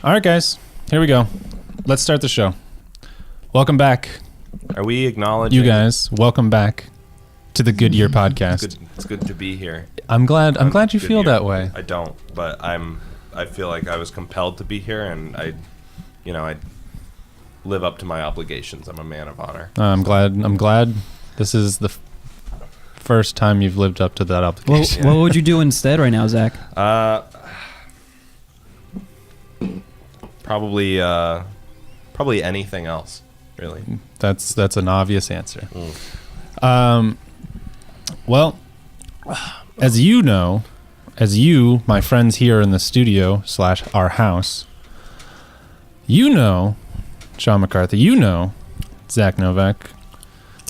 All right, guys, here we go. Let's start the show. Welcome back. Are we acknowledging you guys? Welcome back to the Goodyear podcast. It's good to be here. I'm glad you feel that way. I don't, but I feel like I was compelled to be here, and I live up to my obligations. I'm a man of honor. I'm glad this is the first time you've lived up to that obligation. What would you do instead right now, Zach? Probably anything else, really. That's an obvious answer. Well, as you know, my friends here in the studio / our house, Sean McCarthy, Zach Novak,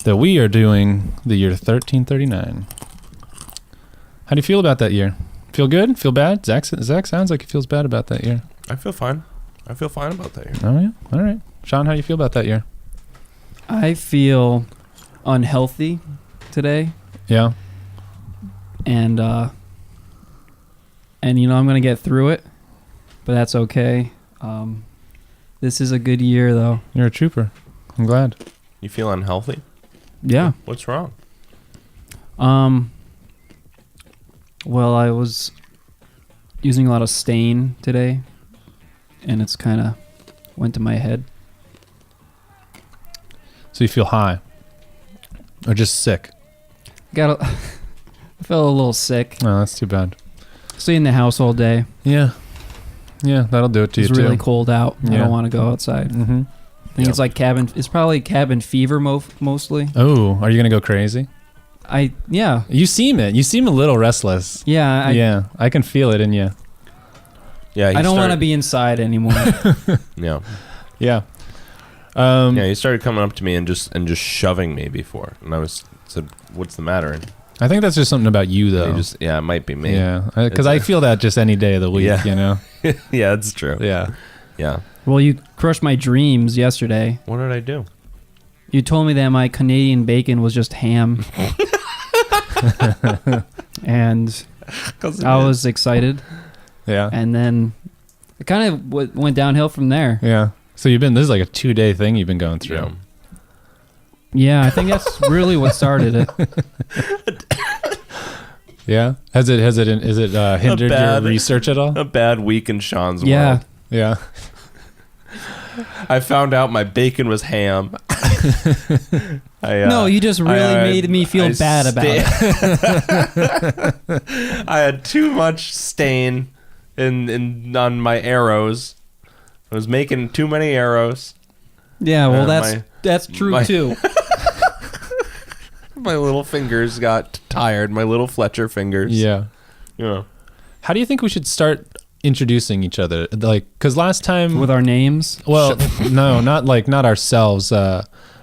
that we are doing the year 1339. How do you feel about that year? Feel good? Feel bad? Zach sounds like he feels bad about that year. I feel fine. I feel fine about that year. Oh, yeah? All right. Sean, how do you feel about that year? I feel unhealthy today. Yeah. And I'm going to get through it, but that's okay. This is a good year, though. You're a trooper. I'm glad. You feel unhealthy? Yeah. What's wrong? Well, I was using a lot of stain today, and it's kind of went to my head. So you feel high? Or just sick? I felt a little sick. Oh, that's too bad. Stay in the house all day. Yeah. Yeah, that'll do it to you, too. It's really cold out. Yeah. I don't want to go outside. Mm-hmm. I think it's like it's probably cabin fever mostly. Oh, are you going to go crazy? Yeah. You seem it. You seem a little restless. Yeah. I can feel it in you. Yeah. I don't want to be inside anymore. Yeah. Yeah. You started coming up to me and just shoving me before, and I said, "What's the matter?" And I think that's just something about you, though. it might be me. Yeah, because I feel that just any day of the week. Yeah. You know. Yeah, that's true. Yeah. Yeah. Well, you crushed my dreams yesterday. What did I do? You told me that my Canadian bacon was just ham. And I was excited. Yeah. And then it kind of went downhill from there. Yeah. So this is like a 2-day thing you've been going through. Yeah. Yeah, I think that's really what started it. Yeah. Is it hindered your research at all? A bad week in Sean's Yeah. world. Yeah. I found out my bacon was ham. No, you just really made me feel bad about it. I had too much stain on my arrows. I was making too many arrows. Yeah, well, that's true too. My little fingers got tired. My little Fletcher fingers. Yeah. Yeah. How do you think we should start introducing each other? Like, because last time With our names? well, no, not ourselves.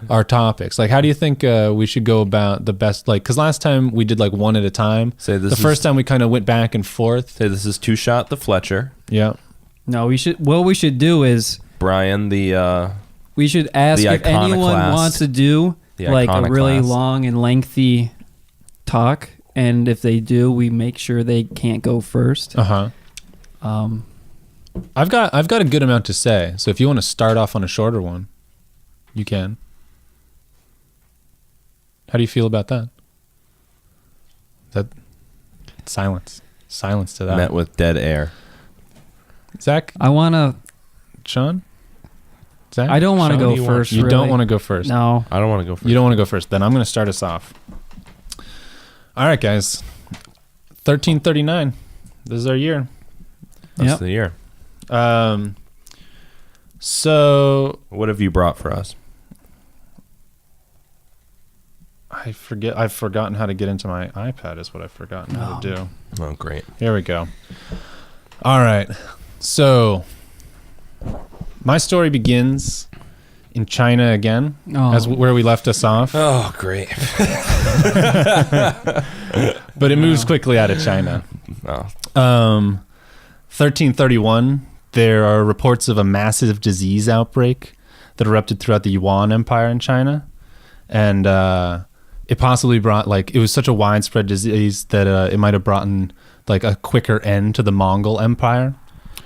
Our topics. Like, how do you think we should go about the best? Like, because last time we did like one at a time. First time we kind of went back and forth. Say this is Two Shot the Fletcher. Yeah. No, what we should do is Brian the we should ask if anyone iconoclast. wants to do like a really iconoclast. long and lengthy talk, and if they do, we make sure they can't go first. Uh-huh. I've got a good amount to say. So if you want to start off on a shorter one, you can. How do you feel about that? That silence to that. met with dead air. Zach, I want to. Sean, Zach. I don't want to Sean, go first. You really. don't want to go first. No. I don't want to go first. You don't want to go first. Then I'm going to start us off. All right, guys. 1339. This is our year. That's the year. So What have you brought for us? I forget. I've forgotten how to get into my iPad. Is what I've forgotten how to do. Oh, great. Here we go. All right. So my story begins in China again, where we left us off. Oh, great. But it moves quickly out of China. Oh. 1331, there are reports of a massive disease outbreak that erupted throughout the Yuan Empire in China. And it possibly brought, it was such a widespread disease that it might have brought in, a quicker end to the Mongol Empire.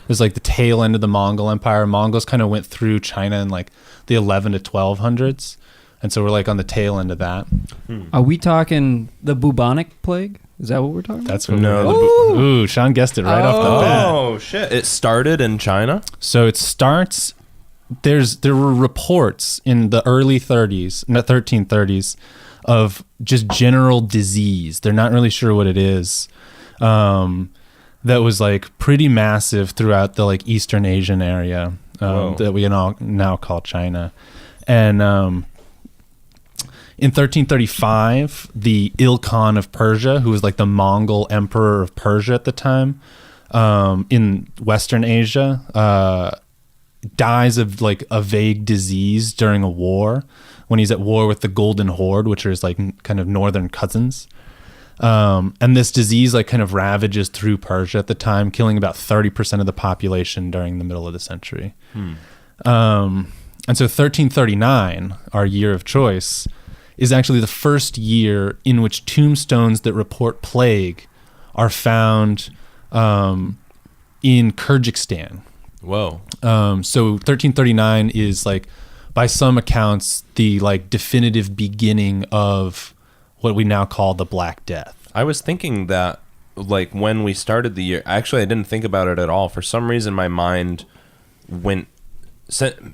It was like the tail end of the Mongol Empire. Mongols kind of went through China in like the 11 to 1200s. And so we're like on the tail end of that. Are we talking the bubonic plague? Is that what we're talking about? That's what No, we're Ooh, Sean guessed it right off the bat. Oh shit! It started in China. So it starts. There were reports in the early 1330s, of just general disease. They're not really sure what it is. That was like pretty massive throughout the like Eastern Asian area that we now call China, and in 1335, the Ilkhan of Persia, who was like the Mongol emperor of Persia at the time, in Western Asia, dies of like a vague disease during a war when he's at war with the Golden Horde, which are his like kind of northern cousins. And this disease like kind of ravages through Persia at the time, killing about 30% of the population during the middle of the century. And so 1339, our year of choice, is actually the first year in which tombstones that report plague are found in Kyrgyzstan. Whoa. So 1339 is like, by some accounts, the like definitive beginning of what we now call the Black Death. I was thinking that, like, when we started the year, actually, I didn't think about it at all. For some reason, my mind went.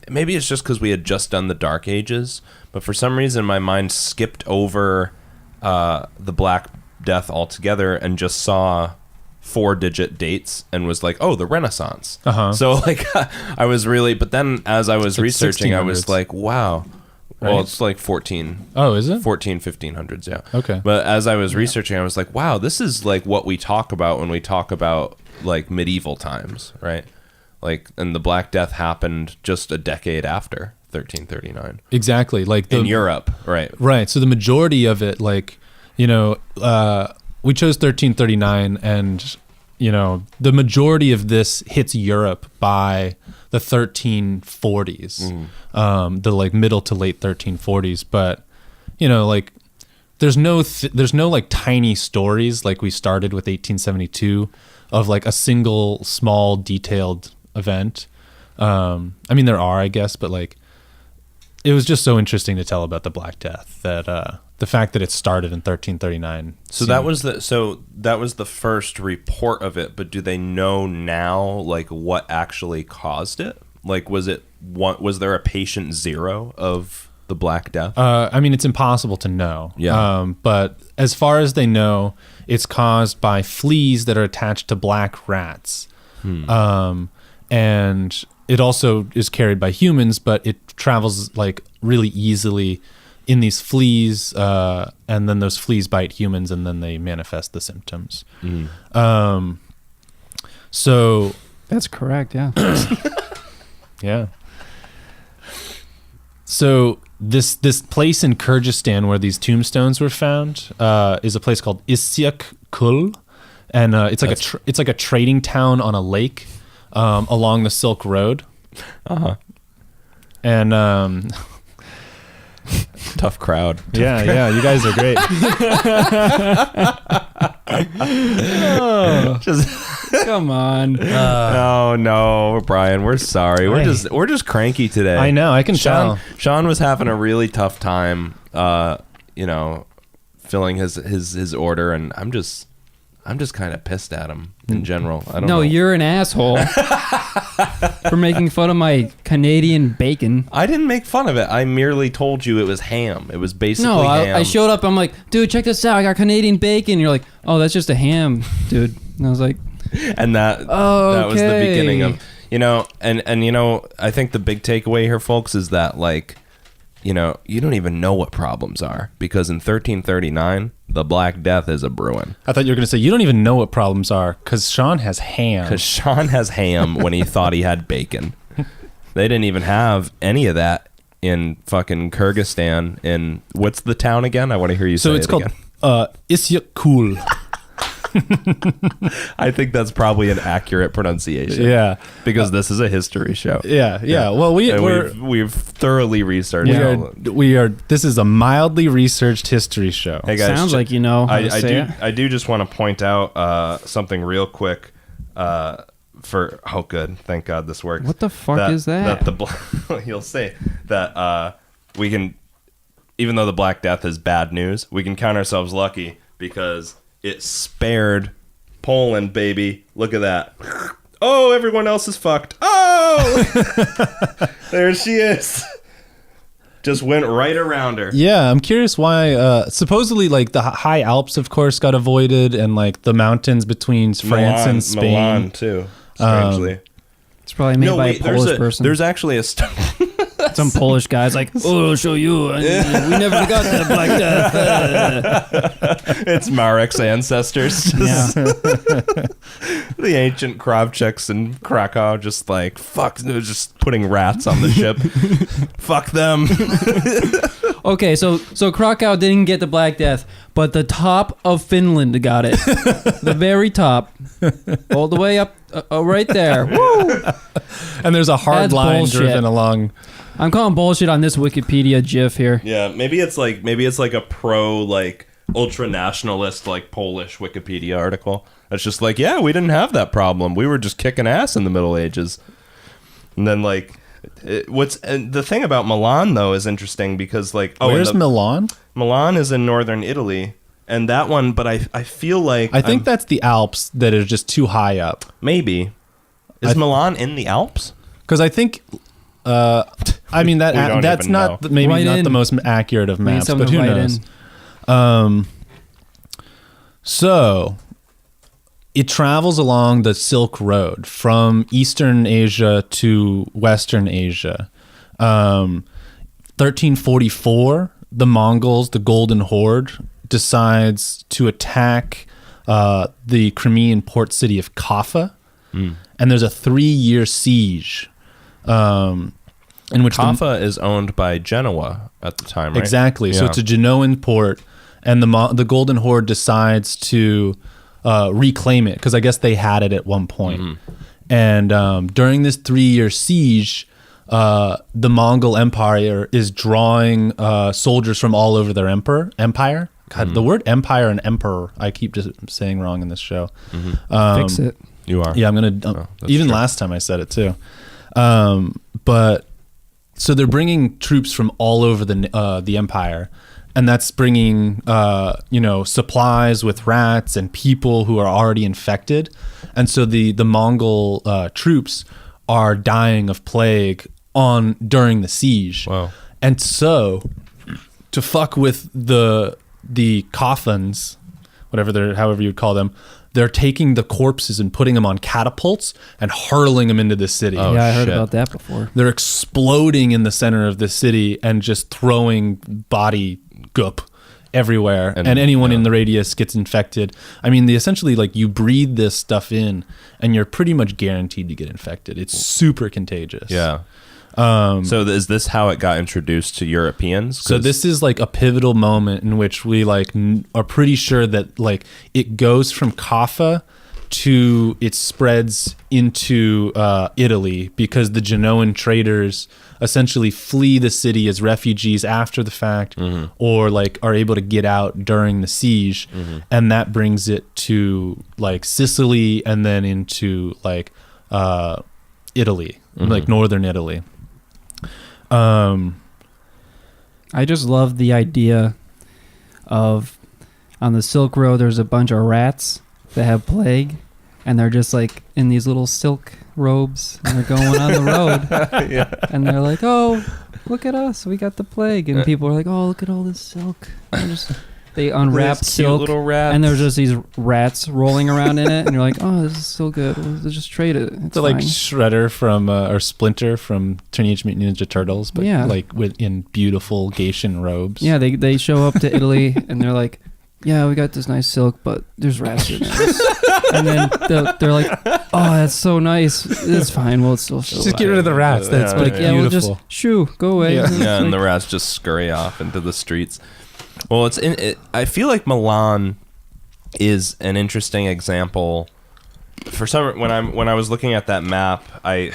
Maybe it's just because we had just done the Dark Ages, but for some reason, my mind skipped over the Black Death altogether and just saw 4-digit dates and was like, oh, the Renaissance. So, like, I was really. But then, as I was like researching, I 1600s. was like, wow. Well, Right? it's like 14. Oh, is it? 1500s, yeah. Okay. But as I was researching, I was like, wow, this is like what we talk about when we talk about like medieval times, right? Like, and the Black Death happened just a decade after 1339 Exactly. Like in Europe, right? Right. So the majority of it, like, we chose 1339, and, the majority of this hits Europe by the 1340s, the like middle to late 1340s. But, like, there's no like tiny stories like we started with 1872 of like a single small detailed event. I mean, there are, I guess, but like, it was just so interesting to tell about the Black Death that the fact that it started in 1339. So that was the first report of it. But do they know now, like, what actually caused it? Like, was there a patient zero of the Black Death? I mean, it's impossible to know. Yeah. But as far as they know, it's caused by fleas that are attached to black rats. And it also is carried by humans, but it travels like really easily in these fleas, and then those fleas bite humans, and then they manifest the symptoms. So That's correct, yeah. yeah. So this place in Kyrgyzstan where these tombstones were found is a place called Issyk Kul, and it's like a trading town on a lake along the Silk Road. And Tough crowd. yeah, you guys are great. Come on. No, Brian, we're sorry. We're just cranky today. I know, I can tell. Sean was having a really tough time, filling his order, and I'm just kind of pissed at him in general. I don't know. No, you're an asshole for making fun of my Canadian bacon. I didn't make fun of it. I merely told you it was ham. It was basically No, ham. I showed up. I'm like, dude, check this out. I got Canadian bacon. You're like, oh, that's just a ham, dude. And I was like, and that was the beginning of, and I think the big takeaway here, folks, is that, like, you don't even know what problems are, because in 1339 the Black Death is a brewing. I thought you were going to say you don't even know what problems are because Sean has ham. Because Sean has ham when he thought he had bacon. They didn't even have any of that in fucking Kyrgyzstan. In what's the town again? I want to hear you say it again. So it's called Issyk Kul. I think that's probably an accurate pronunciation. Yeah, because this is a history show. Yeah. Well, we've thoroughly researched. We are. This is a mildly researched history show. Hey guys, sounds like you know how to say it. I do just want to point out something real quick. oh good, thank God this works. What the fuck is that? You'll say that we can, even though the Black Death is bad news, we can count ourselves lucky because it spared Poland, baby. Look at that. Oh, everyone else is fucked. Oh, there she is. Just went right around her. Yeah, I'm curious why. Supposedly, like the high Alps, of course, got avoided, and like the mountains between France and Spain. Milan too. Strangely, It's probably made by a Polish person. There's actually a Some Polish guy's like, oh, I'll show you. We never forgot that Black Death. It's Marek's ancestors. Yeah. The ancient Kravchiks in Krakow just like, fuck, they're just putting rats on the ship. Fuck them. Okay, so Krakow didn't get the Black Death, but the top of Finland got it. The very top. All the way up, right there. Woo! And there's a hard That's line bullshit. driven along. I'm calling bullshit on this Wikipedia GIF here. Yeah, maybe it's like a pro like ultra nationalist like Polish Wikipedia article. That's just like, yeah, we didn't have that problem. We were just kicking ass in the Middle Ages. And then like and the thing about Milan though is interesting because like Where's Milan? Milan is in northern Italy. And that one, but I feel like I think that's the Alps that are just too high up. maybe is Milan in the Alps? Because I think, I mean We don't that's even not know. maybe Right not in. the most accurate of We need maps, someone but to who write knows? in. So it travels along the Silk Road from Eastern Asia to Western Asia. 1344, the Mongols, the Golden Horde, decides to attack the Crimean port city of Kaffa, and there's a 3-year siege. In which Kaffa is owned by Genoa at the time, right? Exactly. So Yeah. it's a Genoan port, and the Golden Horde decides to reclaim it because I guess they had it at one point. And during this 3-year siege, the Mongol Empire is drawing soldiers from all over their empire. God, the word empire and emperor I keep just saying wrong in this show. Fix it. You are. Yeah, I'm gonna. that's Even true. last time I said it too. But so they're bringing troops from all over the empire, and that's bringing supplies with rats and people who are already infected, and so the Mongol troops are dying of plague during the siege. Wow. And so to fuck with the coffins, however you would call them, they're taking the corpses and putting them on catapults and hurling them into the city. Oh, yeah, I heard shit. about that before. They're exploding in the center of the city and just throwing body goop everywhere. And anyone in the radius gets infected. I mean, essentially, like, you breathe this stuff in and you're pretty much guaranteed to get infected. It's super contagious. Yeah. So is this how it got introduced to Europeans? So this is like a pivotal moment in which we are pretty sure that like it goes from Kaffa to it spreads into Italy because the Genoan traders essentially flee the city as refugees after the fact, or like are able to get out during the siege, and that brings it to like Sicily and then into like Italy, like northern Italy. I just love the idea of on the Silk Road there's a bunch of rats that have plague and they're just like in these little silk robes and they're going on the road and they're like, oh, look at us, we got the plague, and people are like, oh, look at all this silk. They unwrap These silk cute little rats. and there's just these rats rolling around in it and you're like, oh, this is so good, we'll just trade it, it's So like fine. Shredder from or Splinter from Teenage Mutant Ninja Turtles, but Yeah. like in beautiful Gaitian robes. Yeah, they show up to Italy and they're like, yeah, we got this nice silk, but there's rats in it. And then they're like, oh, that's so nice. It's fine. We'll still show Just get rid of the rats. That's Yeah, like yeah, we'll just beautiful. go away. Yeah. Yeah, and the rats just scurry off into the streets. Well, I feel like Milan is an interesting example. For some, when I was looking at that map, I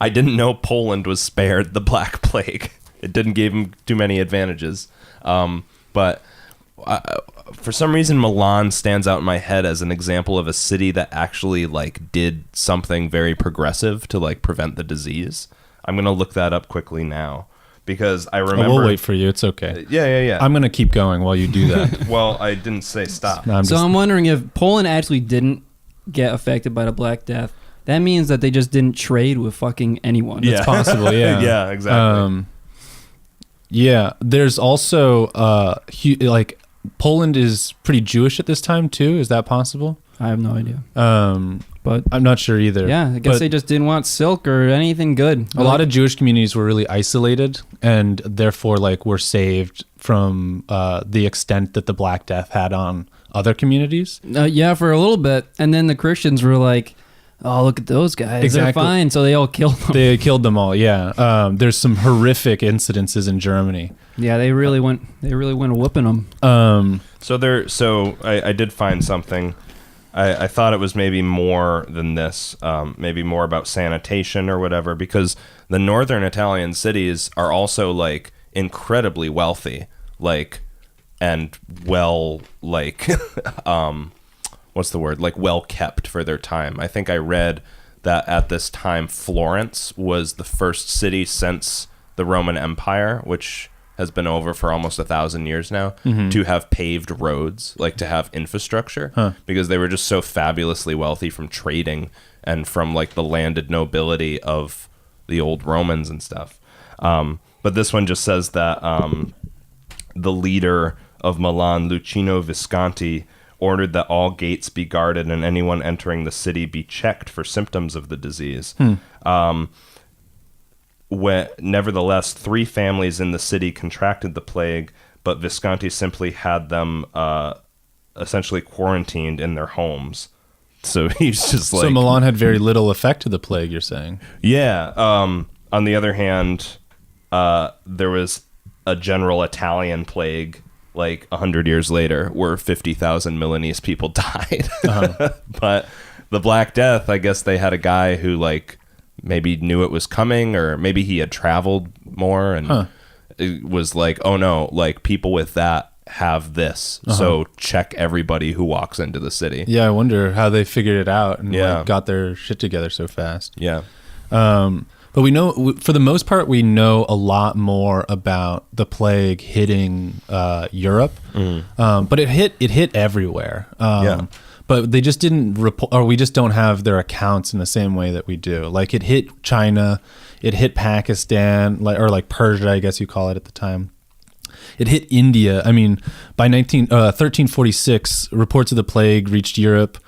didn't know Poland was spared the Black Plague. It didn't give them too many advantages. But for some reason, Milan stands out in my head as an example of a city that actually like did something very progressive to like prevent the disease. I'm gonna look that up quickly now because I remember. We'll wait for you. It's okay. Yeah. I'm gonna keep going while you do that. Well, I didn't say stop. No, I'm So just- I'm wondering if Poland actually didn't get affected by the Black Death. That means that they just didn't trade with fucking anyone. Yeah. it's possible. Yeah. Yeah, exactly. Yeah. There's also like Poland is pretty Jewish at this time too. Is that possible? I have no idea. But I'm not sure either. yeah, I guess But they just didn't want silk or anything good. a lot of Jewish communities were really isolated and therefore like were saved from the extent that the Black Death had on other communities. yeah, for a little bit, and then the Christians were like, "Oh, look at those guys! They're Exactly. fine." So they all killed them. They killed them all. Yeah. There's some horrific incidences in Germany. Yeah, they really went whooping them. So I did find something. I thought it was maybe more than this, maybe more about sanitation or whatever, because the northern Italian cities are also like incredibly wealthy, like, and well, like, what's the word? Like well kept for their time. I think I read that at this time Florence was the first city since the Roman Empire, which has been over for almost 1,000 years now, to have paved roads, like to have infrastructure, because they were just so fabulously wealthy from trading and from like the landed nobility of the old Romans and stuff. But this one just says that the leader of Milan, Lucino Visconti, ordered that all gates be guarded and anyone entering the city be checked for symptoms of the disease. Nevertheless, 3 families in the city contracted the plague, but Visconti simply had them essentially quarantined in their homes. So he's just like... So Milan had very little effect to the plague, you're saying? Yeah. On the other hand, there was a general Italian plague like 100 years later where 50,000 Milanese people died. But the Black Death, I guess they had a guy who like maybe knew it was coming, or maybe he had traveled more and it was like, oh no, like people with that have this. So check everybody who walks into the city. Yeah, I wonder how they figured it out and Yeah. like, got their shit together so fast. Yeah. But we know, for the most part, we know a lot more about the plague hitting Europe. But it hit everywhere. Yeah. But they just didn't report, or we just don't have their accounts in the same way that we do. Like it hit China, it hit Pakistan, or like Persia, I guess you call it at the time. It hit India. I mean, by 1346, reports of the plague reached Europe.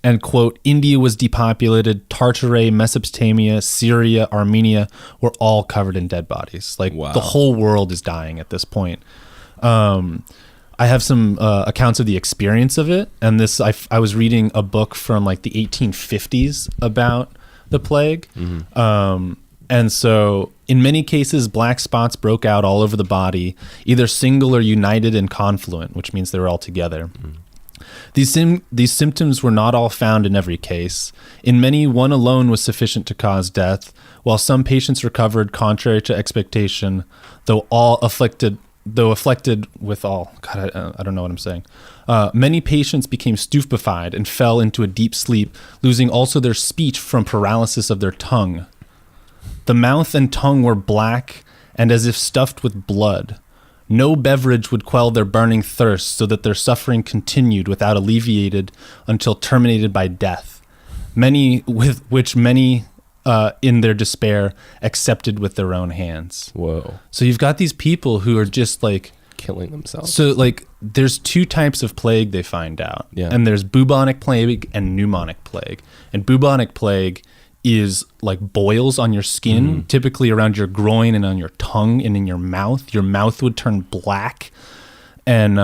And quote, India was depopulated. Tartary, Mesopotamia, Syria, Armenia were all covered in dead bodies. Like Wow. the whole world is dying at this point. I have some accounts of the experience of it, and this I was reading a book from like the 1850s about the plague. And so in many cases, black spots broke out all over the body, either single or united and confluent, which means they were all together. These symptoms were not all found in every case. In many, one alone was sufficient to cause death, while some patients recovered contrary to expectation, though afflicted with all. God, I don't know what I'm saying. Many patients became stupefied and fell into a deep sleep, losing also their speech from paralysis of their tongue. The mouth and tongue were black and as if stuffed with blood. No beverage would quell their burning thirst, so that their suffering continued without alleviated until terminated by death. Many in their despair accepted with their own hands. Whoa. So you've got these people who are just like Killing themselves. so like there's 2 types of plague they find out. Yeah. And there's bubonic plague and pneumonic plague. And bubonic plague is like boils on your skin, typically around your groin and on your tongue and in your mouth. Your mouth would turn black, and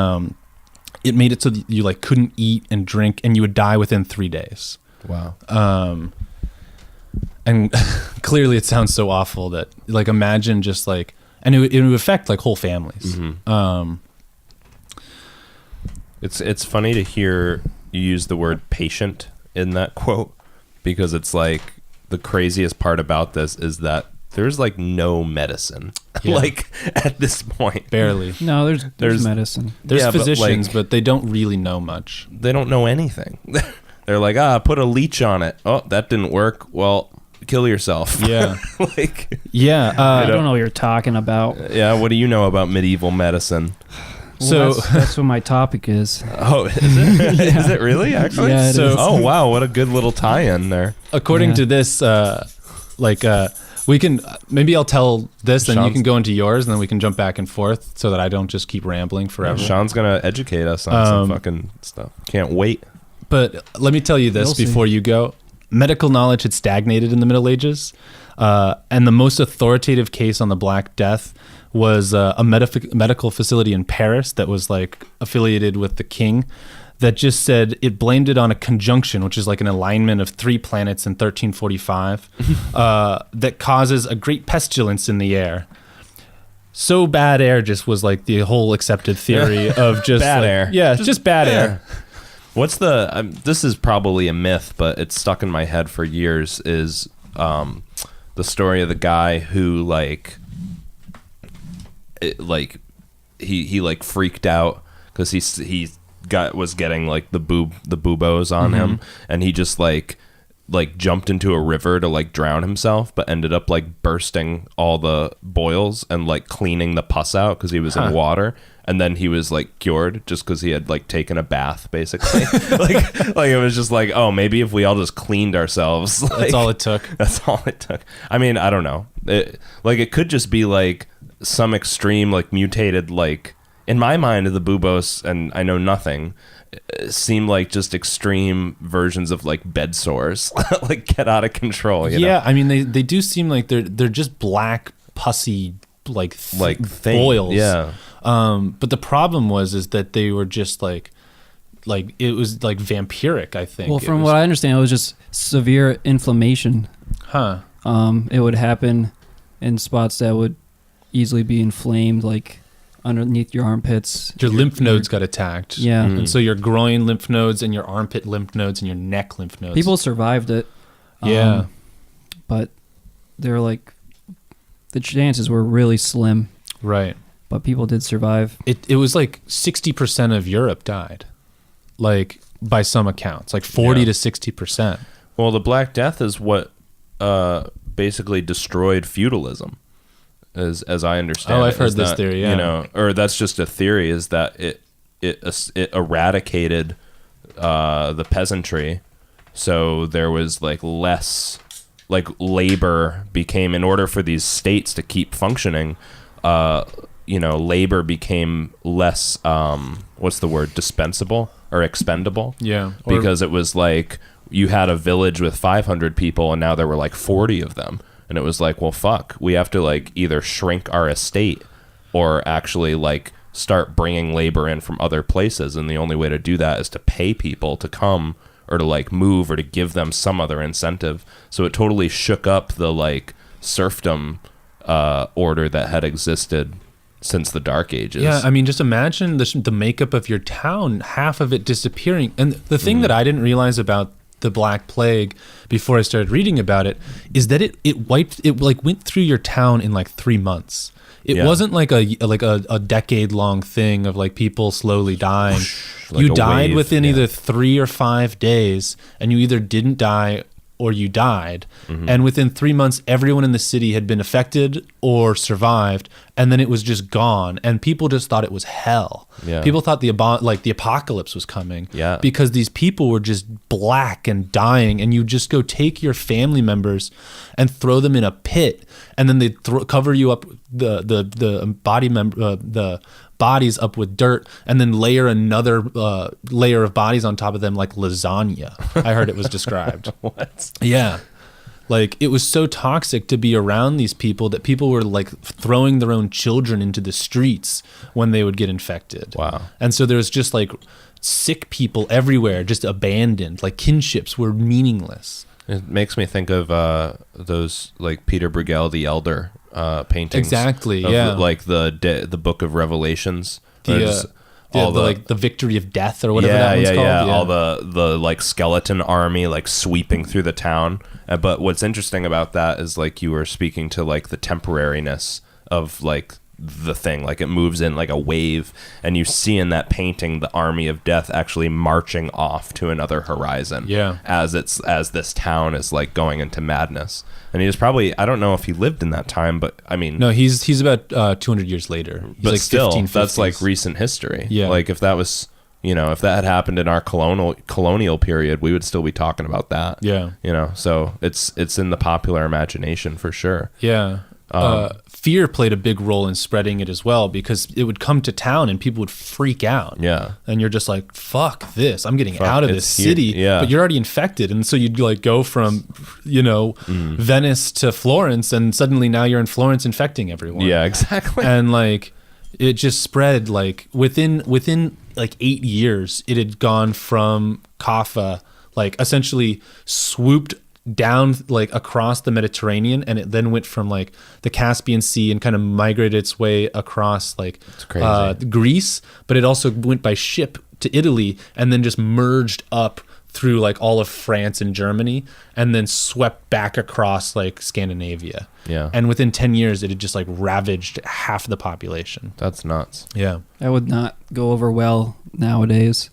it made it so that you like couldn't eat and drink, and you would die within 3 days. Wow. And clearly it sounds so awful that like imagine just like, and it would affect like whole families. It's funny to hear you use the word patient in that quote, because it's like the craziest part about this is that there's like no medicine Yeah. like at this point. Barely. No, there's There's- medicine. There's Yeah, but, physicians, like- but they don't really know much. They don't know anything. They're like, put a leech on it. Oh, that didn't work. Well, kill yourself. Yeah. Like, Yeah. I don't know what you're talking about. yeah, what do you know about medieval medicine? So- that's what my topic is. Oh, is it? Is it really, actually? Yeah, it So- is. Oh, wow, what a good little tie-in there. According Yeah. to this, we can maybe I'll tell this, then you Sean's- can go into yours, and then we can jump back and forth so that I don't just keep rambling forever. Sean's going to educate us on some Um, fucking stuff. Can't wait. But let me tell you this You'll see. before you go. Medical knowledge had stagnated in the Middle Ages, and the most authoritative case on the Black Death was a medical facility in Paris that was like affiliated with the king that just said it blamed it on a conjunction, which is like an alignment of 3 planets in 1345, that causes a great pestilence in the air. So bad air just was like the whole accepted theory of just Bad like- air. Yeah, just bad air. What's the this is probably a myth, but it's stuck in my head for years, is the story of the guy who he like freaked out because he was getting like the buboes on him, and he just like jumped into a river to like drown himself, but ended up like bursting all the boils and like cleaning the pus out because he was in water, and then he was like cured just because he had like taken a bath basically. like it was just like, oh, maybe if we all just cleaned ourselves, That's all it took. that's all it took. I mean, I don't know. It could just be like some extreme, like mutated, like in my mind of the buboes, and I know nothing, seem like just extreme versions of like bed sores, like get out of control. You Yeah, know? I mean they do seem like they're just black pussy like boils. Yeah. But the problem is that they were just like it was like vampiric, I think. Well, It from was- what I understand, it was just severe inflammation. Huh. It would happen in spots that would easily be inflamed, like underneath your armpits. Your lymph nodes got attacked. Yeah. Mm. And so your groin lymph nodes and your armpit lymph nodes and your neck lymph nodes. People survived it. Yeah. But they're like, the chances were really slim, Right. but people did survive. It was like 60% of Europe died. Like by some accounts, like 40 Yeah. to 60%. Well, the Black Death is what basically destroyed feudalism, as I understand. Oh, it, I've heard is this that, theory, yeah. You know, or that's just a theory. Is that it eradicated the peasantry, so there was like less, like labor became, in order for these states to keep functioning. Labor became less. What's the word? Dispensable or expendable? Yeah. Because it was like you had a village with 500 people and now there were like 40 of them, and it was like, well, fuck, we have to like either shrink our estate or actually like start bringing labor in from other places, and the only way to do that is to pay people to come or to like move or to give them some other incentive. So it totally shook up the like serfdom order that had existed since the Dark Ages. Yeah, I mean, just imagine the makeup of your town, half of it disappearing. And the thing that I didn't realize about the Black Plague before I started reading about it is that it went through your town in like 3 months. It Yeah. wasn't like a decade long thing of like people slowly dying. like You a died wave, within yeah. either 3 or 5 days, and you either didn't die or you died. Mm-hmm. And within 3 months, everyone in the city had been affected or survived, and then it was just gone. And people just thought it was hell. Yeah. People thought the apocalypse was coming. Yeah. Because these people were just black and dying, and you just go take your family members and throw them in a pit, and then they cover you up the bodies up with dirt, and then layer another layer of bodies on top of them like lasagna. I heard it was described. What? Yeah. Like, it was so toxic to be around these people that people were like throwing their own children into the streets when they would get infected. Wow. And so there was just like sick people everywhere, just abandoned. Like, kinships were meaningless. It makes me think of those like Peter Bruegel the Elder paintings. Exactly, of yeah. like the Book of Revelations. The, There's the victory of death or whatever that one's called. Yeah. All the like skeleton army like sweeping through the town. But what's interesting about that is like you were speaking to like the temporariness of like the thing, like it moves in like a wave, and you see in that painting the army of death actually marching off to another horizon. Yeah. As this town is like going into madness. And he was probably, I don't know if he lived in that time, but I mean, No, he's about 200 years later. He's but like still, 1550s. that's like recent history. Yeah. Like if that was, if that had happened in our colonial period, we would still be talking about that. Yeah. So it's in the popular imagination for sure. Yeah. Fear played a big role in spreading it as well, because it would come to town and people would freak out. Yeah. And you're just like, fuck this. I'm getting out of this it's here. city. Yeah. But you're already infected. And so you'd like go from, Venice to Florence, and suddenly now you're in Florence infecting everyone. Yeah, exactly. And like it just spread like within like 8 years, it had gone from Kaffa, like essentially swooped down like across the Mediterranean, and it then went from like the Caspian Sea and kind of migrated its way across like Greece, but it also went by ship to Italy and then just merged up through like all of France and Germany, and then swept back across like Scandinavia. Yeah. And within 10 years it had just like ravaged half the population. That's nuts. Yeah. That would not go over well nowadays.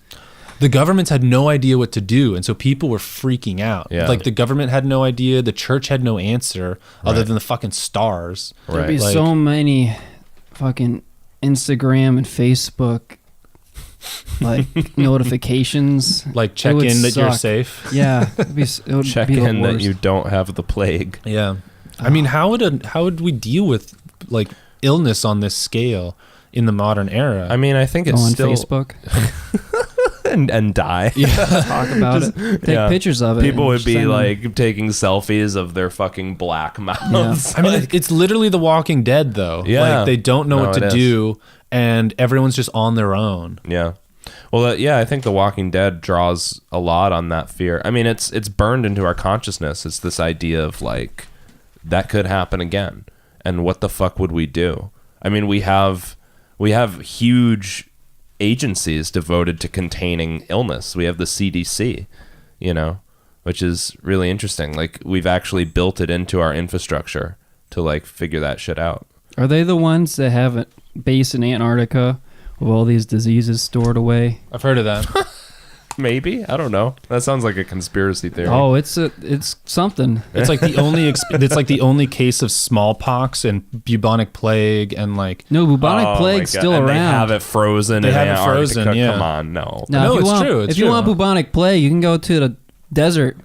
The governments had no idea what to do, and so people were freaking out. Yeah. Like the government had no idea, the church had no answer other Right. than the fucking stars. There'd be Like- so many fucking Instagram and Facebook like notifications. Like It check would in that you're suck. safe. Yeah, it would Check be the in that worst. you don't have the plague. Yeah. I mean, how would we deal with like illness on this scale in the modern era? I mean, I think Go it's on still Facebook, and die. talk about it, take yeah. pictures of it. People and would be send them. like taking selfies of their fucking black mouths. I mean, it's literally The Walking Dead, though. Yeah. Like, they don't know No, what to it is. do, and everyone's just on their own. Yeah. Well, I think The Walking Dead draws a lot on that fear. I mean, it's burned into our consciousness. It's this idea of like that could happen again, and what the fuck would we do? I mean, we have huge agencies devoted to containing illness. We have the CDC, which is really interesting. Like we've actually built it into our infrastructure to like figure that shit out. Are they the ones that have a base in Antarctica with all these diseases stored away? I've heard of that. Maybe, I don't know. That sounds like a conspiracy theory. Oh, it's something. It's like the only it's like the only case of smallpox and bubonic plague and like No, bubonic Oh my plague's God. still And around. They have it frozen. They in have it Antarctica. frozen, yeah. Come on, no. Now, No, if you it's want, true, it's if you true. want bubonic plague, you can go to the desert.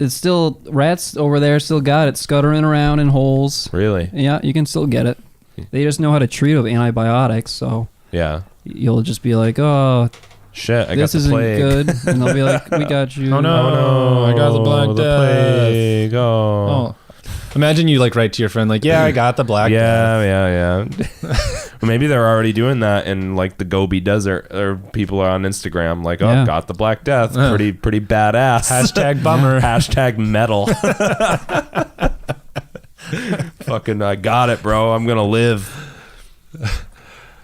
It's still rats over there. Still got it scuttering around in holes. Really? Yeah, you can still get it. They just know how to treat it with antibiotics, so Yeah. you'll just be like, oh, Shit, I this got the isn't plague. good, and they'll be like, we got you. Oh, no. I got the Black Death. plague. Oh. Oh. Imagine you like write to your friend like, yeah, I got the black death. Yeah. Well, maybe they're already doing that in like the Gobi Desert, or people are on Instagram like, oh, Yeah. got the Black Death. Yeah. Pretty badass. Hashtag bummer. Hashtag metal. Fucking, I got it, bro. I'm gonna live.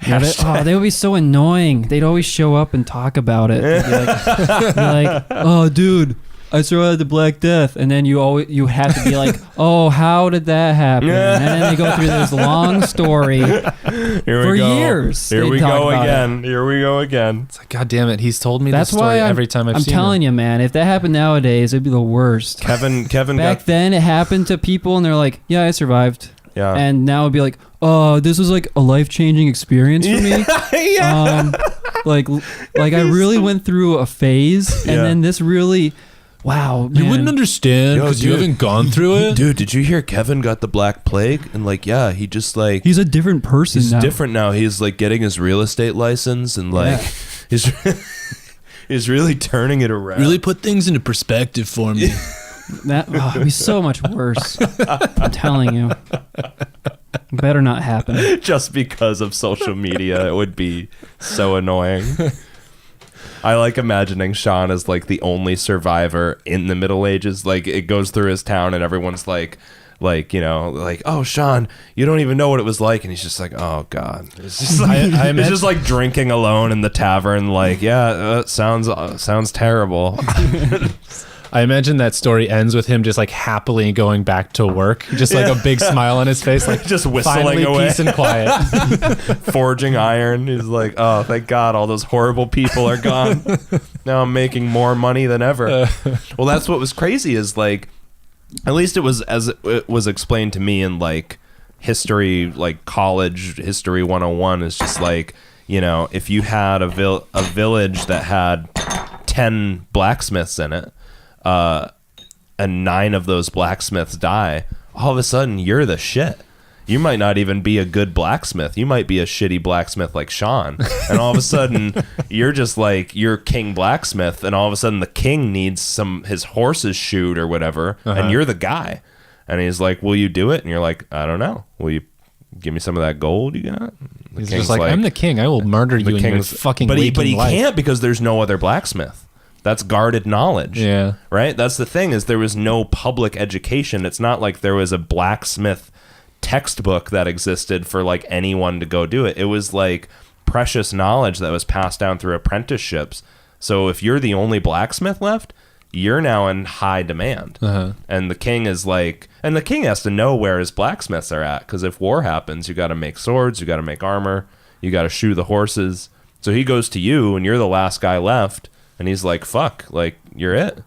Yeah, they would be so annoying. They'd always show up and talk about it. They'd be like, oh, dude, I survived the Black Death, and then you have to be like, oh, how did that happen? And then they go through this long story Here for we go. years. Here they'd we talk go about it. again. Here we go again. It's like, God damn it, he's told me That's this story why every time I've I'm seen telling him. you, man. If that happened nowadays, it'd be the worst. Kevin Back got then, it happened to people, and they're like, "Yeah, I survived." yeah. And now it'd be like, "Oh, this was like a life-changing experience for me." Yeah. Like I really went through a phase, and Yeah. then this really, wow, man. You wouldn't understand Yo, because you dude. haven't gone through it. Dude, did you hear Kevin got the Black Plague? And like, yeah, he just like He's a different person he's now. different now. He's like getting his real estate license and like he's he's really turning it around. Really put things into perspective for me. It'd be so much worse. I'm telling you. Better not happen. Just because of social media, it would be so annoying. I like imagining Sean as like the only survivor in the Middle Ages. Like it goes through his town and everyone's like like, you know, like, oh, Sean, you don't even know what it was like. And he's just like, oh God, it's just like, it's just like drinking alone in the tavern. Like, yeah, sounds terrible. I imagine that story ends with him just like happily going back to work, just like a big smile on his face, like just whistling finally away, peace and quiet, forging iron. He's like, oh, thank God, all those horrible people are gone. Now I'm making more money than ever. Well, that's what was crazy is like, at least it was as it was explained to me in like history, like college history 101 is just like, you know, if you had a village that had 10 blacksmiths in it, and 9 of those blacksmiths die, all of a sudden you're the shit. You might not even be a good blacksmith. You might be a shitty blacksmith like Sean. And all of a sudden you're just like, you're king blacksmith, and all of a sudden the king needs his horses shoed or whatever, and you're the guy. And he's like, will you do it? And you're like, I don't know. Will you give me some of that gold you got? He's just like, I'm the king. I will murder you in your fucking waking But he life. can't, because there's no other blacksmith. That's guarded knowledge. Yeah. Right? That's the thing, is there was no public education. It's not like there was a blacksmith textbook that existed for like anyone to go do it. It was like precious knowledge that was passed down through apprenticeships. So if you're the only blacksmith left, you're now in high demand. And the king is like, and the king has to know where his blacksmiths are at, because if war happens, you got to make swords, you got to make armor, you got to shoe the horses. So he goes to you, and you're the last guy left. And he's like, fuck, like, you're it.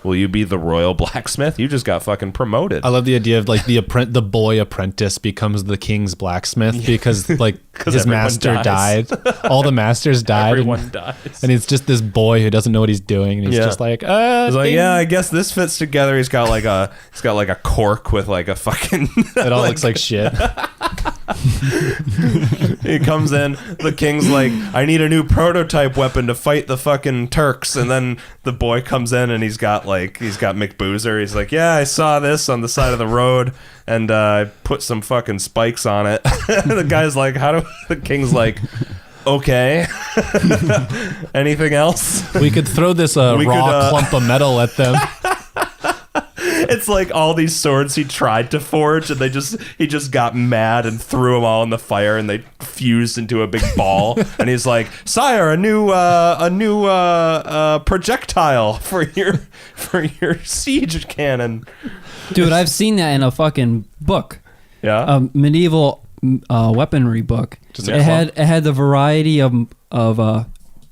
Will you be the royal blacksmith? You just got fucking promoted. I love the idea of like the boy apprentice becomes the king's blacksmith because like his master died. All the masters died. Everyone dies. And it's just this boy who doesn't know what he's doing. And he's just like, he's like, yeah, I guess this fits together. He's got like a cork with like a fucking. It all looks like shit. He comes in, the king's like, I need a new prototype weapon to fight the fucking Turks. And then the boy comes in and he's got McBoozer. He's like, yeah, I saw this on the side of the road and I put some fucking spikes on it. The guy's like, the king's like, okay. Anything else? We could throw this raw clump of metal at them. It's like all these swords he tried to forge, and he just got mad and threw them all in the fire, and they fused into a big ball. And he's like, "Sire, a new projectile for your siege cannon." Dude, I've seen that in a fucking book. Yeah, a medieval weaponry book. It had the variety of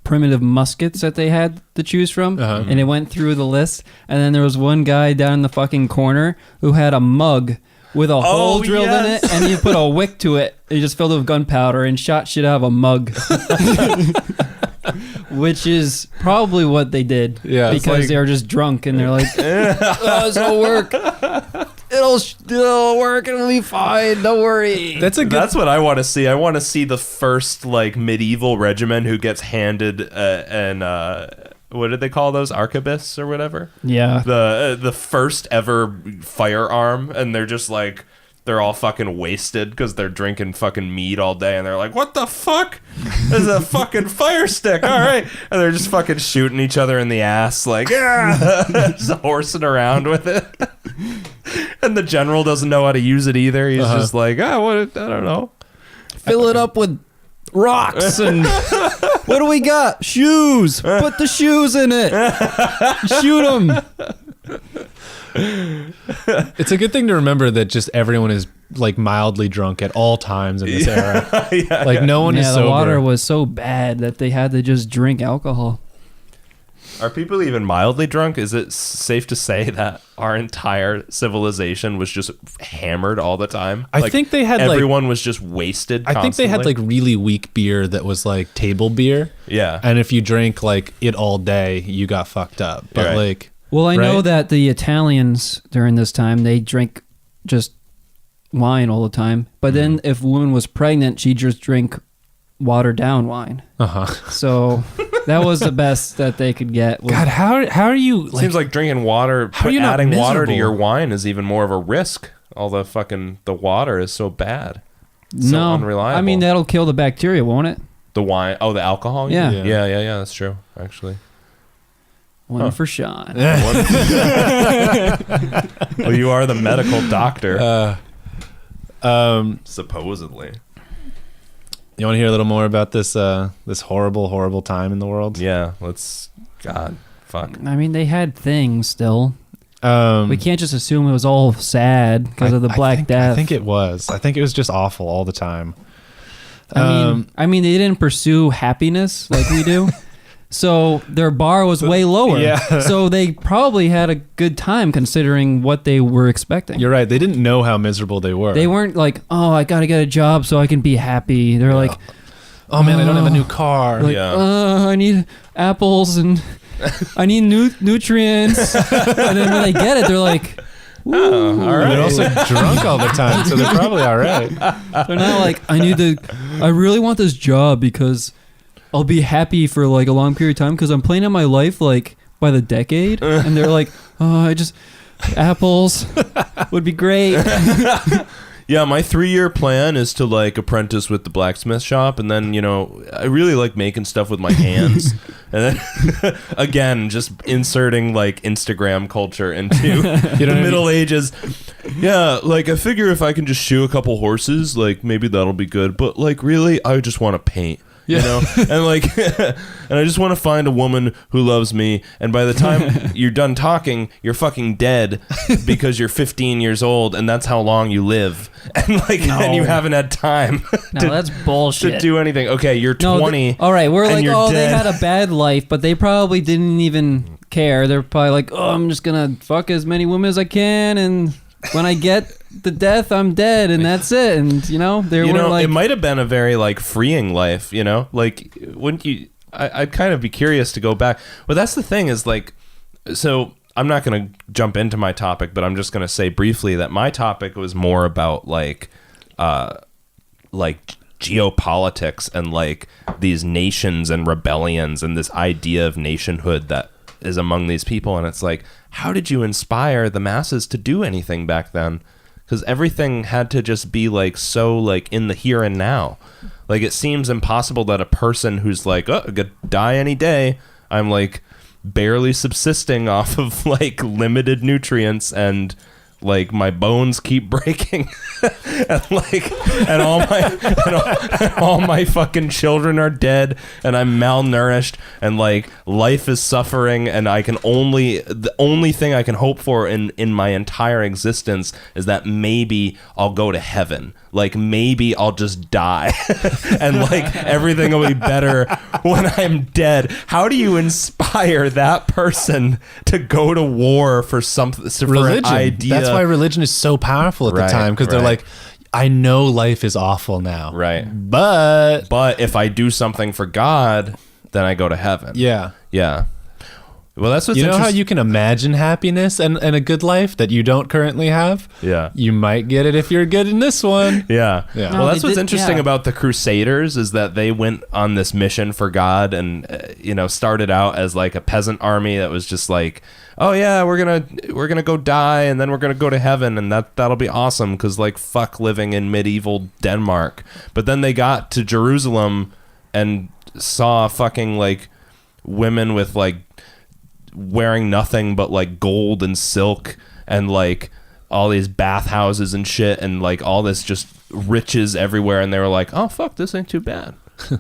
primitive muskets that they had to choose from, and it went through the list, and then there was one guy down in the fucking corner who had a mug with a hole drilled in it, and he put a wick to it. He just filled it with gunpowder and shot shit out of a mug. Which is probably what they did. Yeah, because they were just drunk and they're like, oh, this will work. It'll work. It'll be fine. Don't worry. That's what I want to see. I want to see the first like medieval regiment who gets handed what did they call those, arquebuses or whatever? Yeah. The first ever firearm, and they're just like, they're all fucking wasted because they're drinking fucking mead all day, and they're like, what the fuck? This is a fucking fire stick. All right. And they're just fucking shooting each other in the ass, like, just horsing around with it. And the general doesn't know how to use it either. He's just like, I don't know. Fill it up with rocks and what do we got? Shoes. Put the shoes in it. Shoot them. It's a good thing to remember that just everyone is like mildly drunk at all times in this era. No one is sober. The water was so bad that they had to just drink alcohol. Are people even mildly drunk? Is it safe to say that our entire civilization was just hammered all the time? I think they had everyone was just wasted constantly. I think they had like really weak beer that was like table beer. Yeah. And if you drank like it all day, you got fucked up. But like, well, I know that the Italians during this time, they drank just wine all the time. But then if a woman was pregnant, she'd just drink watered down wine. So that was the best that they could get. God, how are you? Seems like drinking water, adding water to your wine is even more of a risk. All the water is so bad. It's so unreliable. I mean, that'll kill the bacteria, won't it? The wine, the alcohol? Yeah. Yeah, that's true, actually. One for Sean. Well, you are the medical doctor, supposedly. You want to hear a little more about this this horrible, horrible time in the world? Yeah, let's. God, fuck. I mean, they had things still. Um, We can't just assume it was all sad because of the Black Death. I think it was. I think it was just awful all the time. I mean, they didn't pursue happiness like we do. So their bar was way lower. Yeah. So they probably had a good time considering what they were expecting. You're right. They didn't know how miserable they were. They weren't like, oh, I got to get a job so I can be happy. They're like, oh man, I don't have a new car. like I need apples and I need nutrients. And then when they get it, they're like, Oh, all right. They're also drunk all the time, so they're probably all right. they're not like, I really want this job because I'll be happy for like a long period of time because I'm planning my life like by the decade. And they're like, oh, apples would be great. Yeah, my 3-year plan is to like apprentice with the blacksmith shop, and then I really like making stuff with my hands, and then again just inserting like Instagram culture into the Middle Ages. Yeah, like I figure if I can just shoe a couple horses, like maybe that'll be good. But like really, I just want to paint. And like and I just want to find a woman who loves me, and by the time you're done talking, you're fucking dead because you're 15 years old and that's how long you live, and like and you haven't had time That's bullshit. to do anything. Okay, you're 20. All right, we're and like, you're oh, dead. they had a bad life, but they probably didn't even care. They're probably like, oh, I'm just gonna fuck as many women as I can, and when I get the death, I'm dead, and that's it. And they were like, it might have been a very like freeing life. Like wouldn't you? I'd kind of be curious to go back. Well, that's the thing is like, so I'm not going to jump into my topic, but I'm just going to say briefly that my topic was more about like geopolitics and like these nations and rebellions and this idea of nationhood that is among these people. And it's like, how did you inspire the masses to do anything back then? Because everything had to just be like so like in the here and now. Like it seems impossible that a person who's like, oh, I could die any day, I'm like barely subsisting off of like limited nutrients, and like my bones keep breaking and all my fucking children are dead, and I'm malnourished, and like life is suffering, and the only thing I can hope for in my entire existence is that maybe I'll go to heaven. Like maybe I'll just die and like everything will be better when I'm dead. How do you inspire that person to go to war for something, for an idea? That's why religion is so powerful at the time, because they're like, I know life is awful now. Right. But if I do something for God, then I go to heaven. Yeah. Yeah. Well, that's what's you know how interesting. you can imagine happiness and a good life that you don't currently have? Yeah. You might get it if you're good in this one. Yeah. Yeah. No, Well, that's they what's did- interesting yeah. about the Crusaders is that they went on this mission for God, and started out as like a peasant army that was just like, oh yeah, we're gonna go die, and then we're gonna go to heaven, and that'll be awesome because like fuck living in medieval Denmark. But then they got to Jerusalem and saw fucking like women with like wearing nothing but like gold and silk and like all these bathhouses and shit and like all this just riches everywhere, and they were like, oh fuck, this ain't too bad.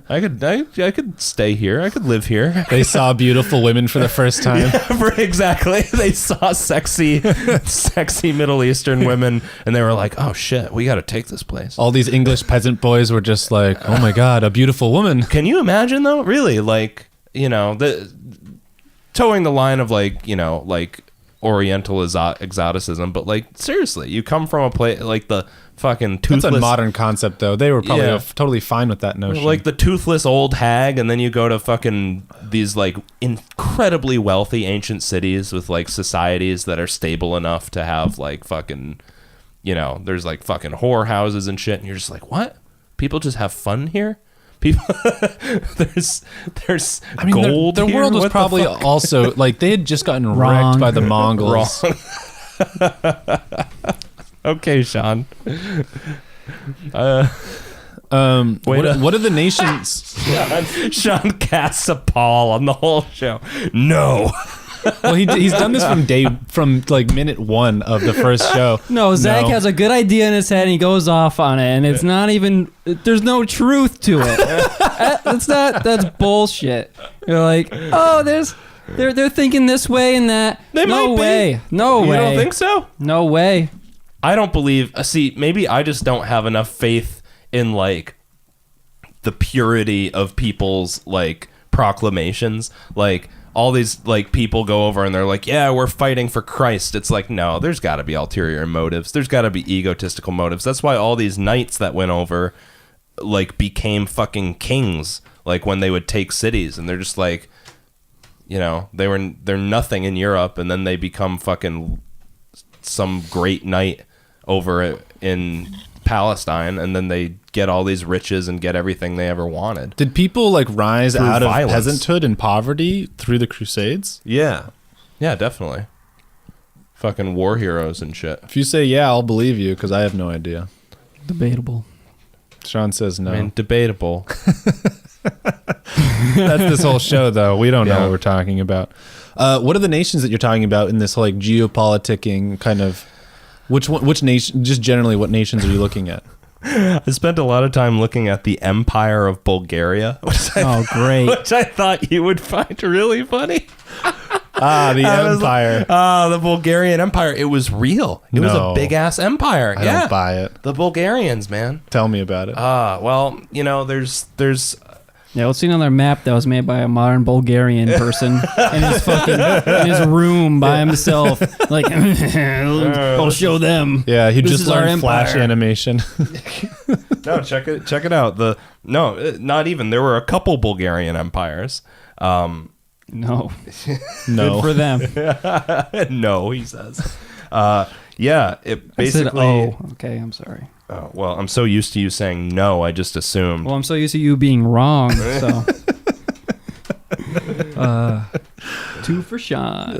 I could stay here. I could live here. They saw beautiful women for the first time. Exactly. They saw sexy Middle Eastern women, and they were like, oh shit, we got to take this place. All these English peasant boys were just like, oh my God, a beautiful woman. Can you imagine though? Really, like, the towing the line of like, like Oriental exoticism, but like seriously, you come from a place like the fucking toothless. That's a modern concept, though. They were probably totally fine with that notion. Like the toothless old hag, and then you go to fucking these like incredibly wealthy ancient cities with like societies that are stable enough to have like fucking, there's like fucking whore houses and shit, and you're just like, what? People just have fun here? People, there's gold. Their here? world was What the probably fuck? also like they had just gotten Wrong. wrecked by the Mongols. Okay, Sean. What Wait, are the nations? Sean casts a pall on the whole show. No. Well, he's done this from like minute 1 of the first show. No, Zach has a good idea in his head and he goes off on it, and it's not even. There's no truth to it. That's bullshit. You're like, oh, they're thinking this way and that. They no might be. way. No You way. don't think so? No way. I don't believe. See, maybe I just don't have enough faith in like the purity of people's like proclamations. Like all these like people go over and they're like, yeah, we're fighting for Christ. It's like, no, there's got to be ulterior motives. There's got to be egotistical motives. That's why all these knights that went over like became fucking kings. Like when they would take cities, and they're just like, you know, they're nothing in Europe, and then they become fucking some great knight over in Palestine, and then they get all these riches and get everything they ever wanted. Did people like rise Through out violence. of peasanthood and poverty through the Crusades? Yeah, definitely. Fucking war heroes and shit. If you say yeah, I'll believe you because I have no idea. Debatable. Sean says no. I mean, debatable. That's this whole show, though. We don't know Yeah. what we're talking about. What are the nations that you're talking about in this like geopoliticking kind of? Which nation? Just generally, what nations are you looking at? I spent a lot of time looking at the Empire of Bulgaria, Oh, great. which I thought you would find really funny. The Empire. The Bulgarian Empire. It was real. It was No. a big ass empire. I yeah, don't buy it. the Bulgarians, man. Tell me about it. Well, you know, there's Yeah, let's see another map that was made by a modern Bulgarian person in his room by himself. Like, I'll show them. Yeah, he This just is our learned Flash empire. animation. no, check it out. Not even. There were a couple Bulgarian empires. No. No. Good for them. No, he says. Yeah, it I said, basically. oh, okay, I'm sorry. Oh, well, I'm so used to you saying no, I just assumed. Well, I'm so used to you being wrong, so. 2 for Sean.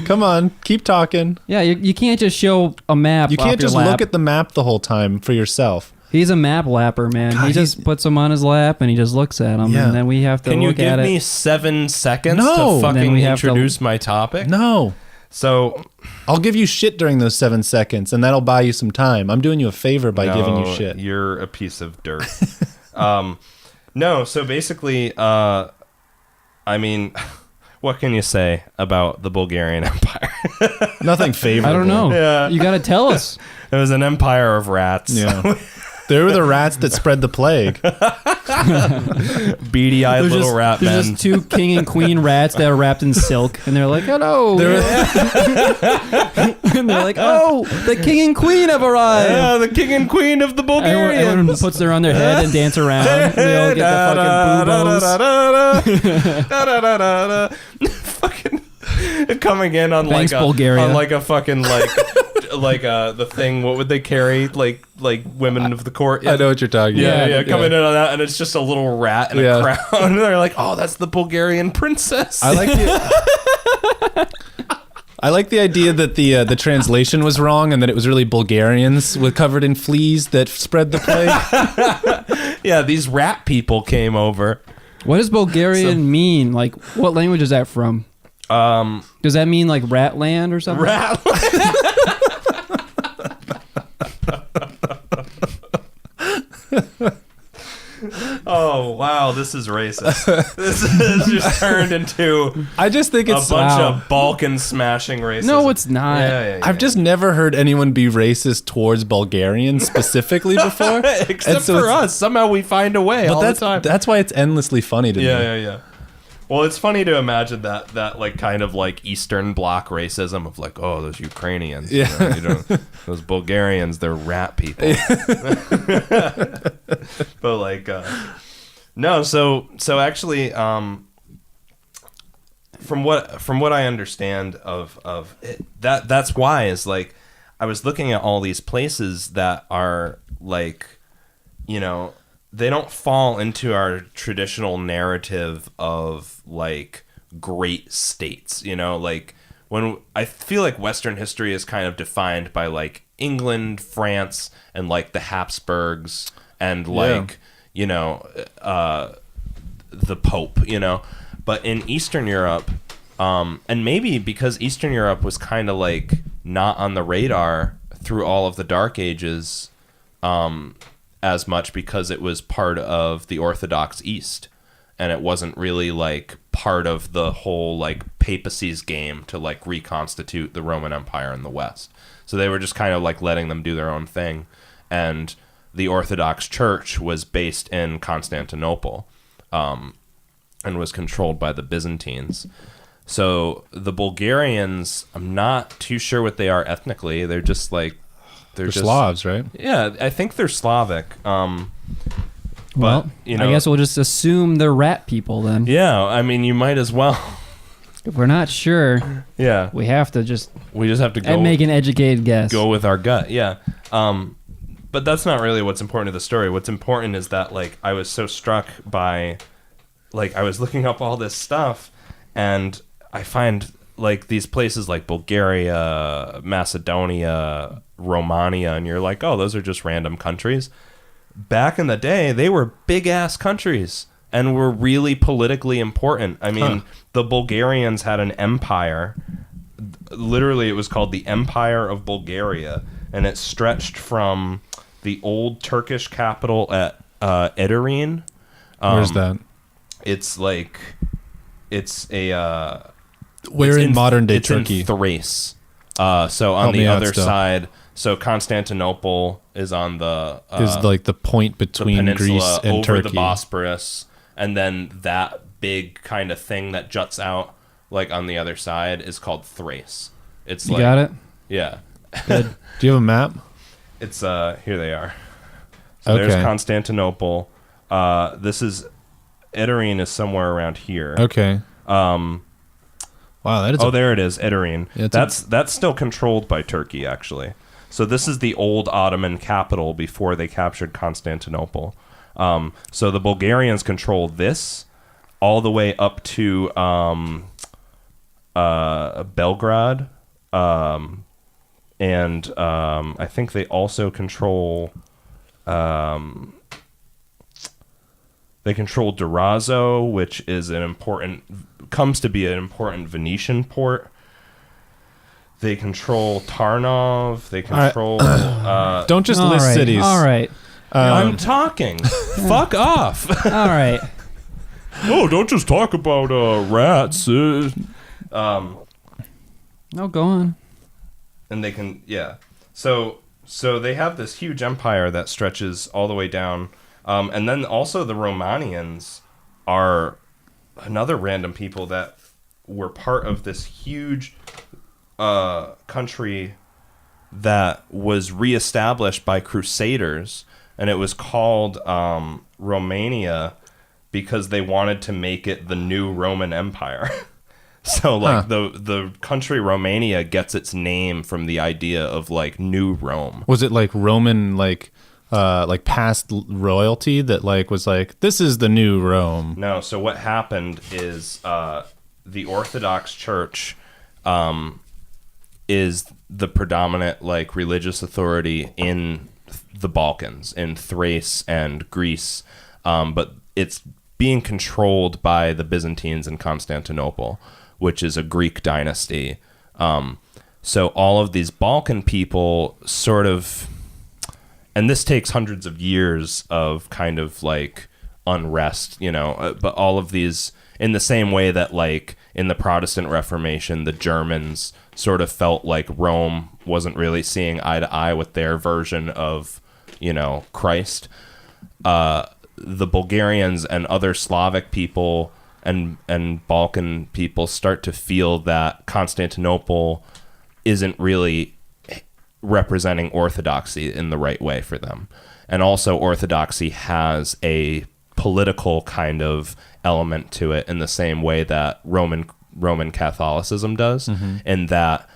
Come on, keep talking. Yeah, you can't just show a map. You off can't your just lap. look at the map the whole time for yourself. He's a map lapper, man. God, he just puts them on his lap and he just looks at them, Yeah. and then we have to Can you look give at me it. 7 seconds No. to Then fucking we have to- introduce my topic? No. So, I'll give you shit during those 7 seconds, and that'll buy you some time. I'm doing you a favor by giving you no, shit. You're a piece of dirt. No, so basically, I mean, what can you say about the Bulgarian Empire? Nothing favorable. I don't know. Yeah. You got to tell us. It was an empire of rats. Yeah. They were the rats that spread the plague. Beady-eyed little rat men. There's just 2 king and queen rats that are wrapped in silk, and they're like, hello. And they're like, oh, the king and queen have arrived. Yeah, the king and queen of the Bulgarians. Everyone puts their on their head and dance around. And they all get the fucking boobos. Fucking coming in on Thanks, like a Bulgaria. on like a fucking like the thing. What would they carry? Like women of the court. I know what you're talking Yeah, about. yeah, coming in on that, and it's just a little rat in Yeah. a crown. And they're like, "Oh, that's the Bulgarian princess." I like the idea that the translation was wrong and that it was really Bulgarians with covered in fleas that spread the plague. Yeah, these rat people came over. What does Bulgarian mean? Like, what language is that from? Does that mean like rat land or something? Rat. Oh wow, this is racist. This is just turned into I just think a it's bunch wow. of Balkan smashing racism. No, it's not. Yeah. I've just never heard anyone be racist towards Bulgarians specifically before. Except And so for it's- us, somehow we find a way all the time. That's why it's endlessly funny to me. Yeah. Well, it's funny to imagine that like kind of like Eastern Bloc racism of like, oh, those Ukrainians, Yeah. you know, those Bulgarians, they're rat people. But like, no, so actually, from what I understand of it, that's why is like, I was looking at all these places that are like, you know, they don't fall into our traditional narrative of like great states, you know, like when I feel like Western history is kind of defined by like England, France, and like the Habsburgs and like, you know, the Pope, you know, But in Eastern Europe, and maybe because Eastern Europe was kind of like not on the radar through all of the Dark Ages as much because it was part of the Orthodox East, and it wasn't really like part of the whole like papacy's game to like reconstitute the Roman Empire in the West. So they were just kind of like letting them do their own thing. And the Orthodox Church was based in Constantinople and was controlled by the Byzantines. So the Bulgarians, I'm not too sure what they are ethnically. They're just like... They're Slavs, right? Yeah, I think they're Slavic. Well, you know, I guess we'll just assume they're rat people then. Yeah, I mean, you might as well. If we're not sure, Yeah. we have to just We just have to go... and make an educated guess. Go with our gut, yeah. But that's not really what's important to the story. What's important is that, like, I was so struck by... Like, I was looking up all this stuff, and I find, like, these places like Bulgaria, Macedonia, Romania, and you're like, oh, those are just random countries. Back in the day, they were big-ass countries and were really politically important. I mean, the Bulgarians had an empire. Literally, it was called the Empire of Bulgaria, and it stretched from the old Turkish capital at Edirne. Where's that? It's like... It's a... Where in modern-day it's Turkey? In Thrace. So on Help the me out other still. side... So Constantinople is on the... is like the point the between peninsula Greece and over Turkey. the Bosporus, and then that big kind of thing that juts out like on the other side is called Thrace. It's You like, got it? Yeah. Do you have a map? It's here they are. So there's Okay. Constantinople. This is Edirne is somewhere around here. Okay. Wow, that is. Oh, there it is, Edirne. Yeah, it's That's still controlled by Turkey, actually. So this is the old Ottoman capital before they captured Constantinople. So the Bulgarians control this all the way up to Belgrade, and I think they also control. They control Durazzo, which is comes to be an important Venetian port. They control Tarnov. They control. Don't just All list right, cities. All right. I'm talking. Fuck off. All right. Oh, don't just talk about rats. No, go on. And they can, yeah. So they have this huge empire that stretches all the way down. And then also the Romanians are another random people that were part of this huge country that was reestablished by crusaders, and it was called Romania because they wanted to make it the new Roman Empire. So like the country Romania gets its name from the idea of like New Rome. Was it like Roman like past royalty that like was like, this is the new Rome? No, so what happened is the Orthodox Church is the predominant like religious authority in the Balkans, in Thrace and Greece, but it's being controlled by the Byzantines in Constantinople, which is a Greek dynasty. So all of these Balkan people sort of, and this takes hundreds of years of kind of like unrest, you know, but all of these, in the same way that like in the Protestant Reformation, the Germans sort of felt like Rome wasn't really seeing eye to eye with their version of, you know, Christ. The Bulgarians and other Slavic people and Balkan people start to feel that Constantinople isn't really representing Orthodoxy in the right way for them. And also Orthodoxy has a political kind of element to it in the same way that Roman Catholicism does, and that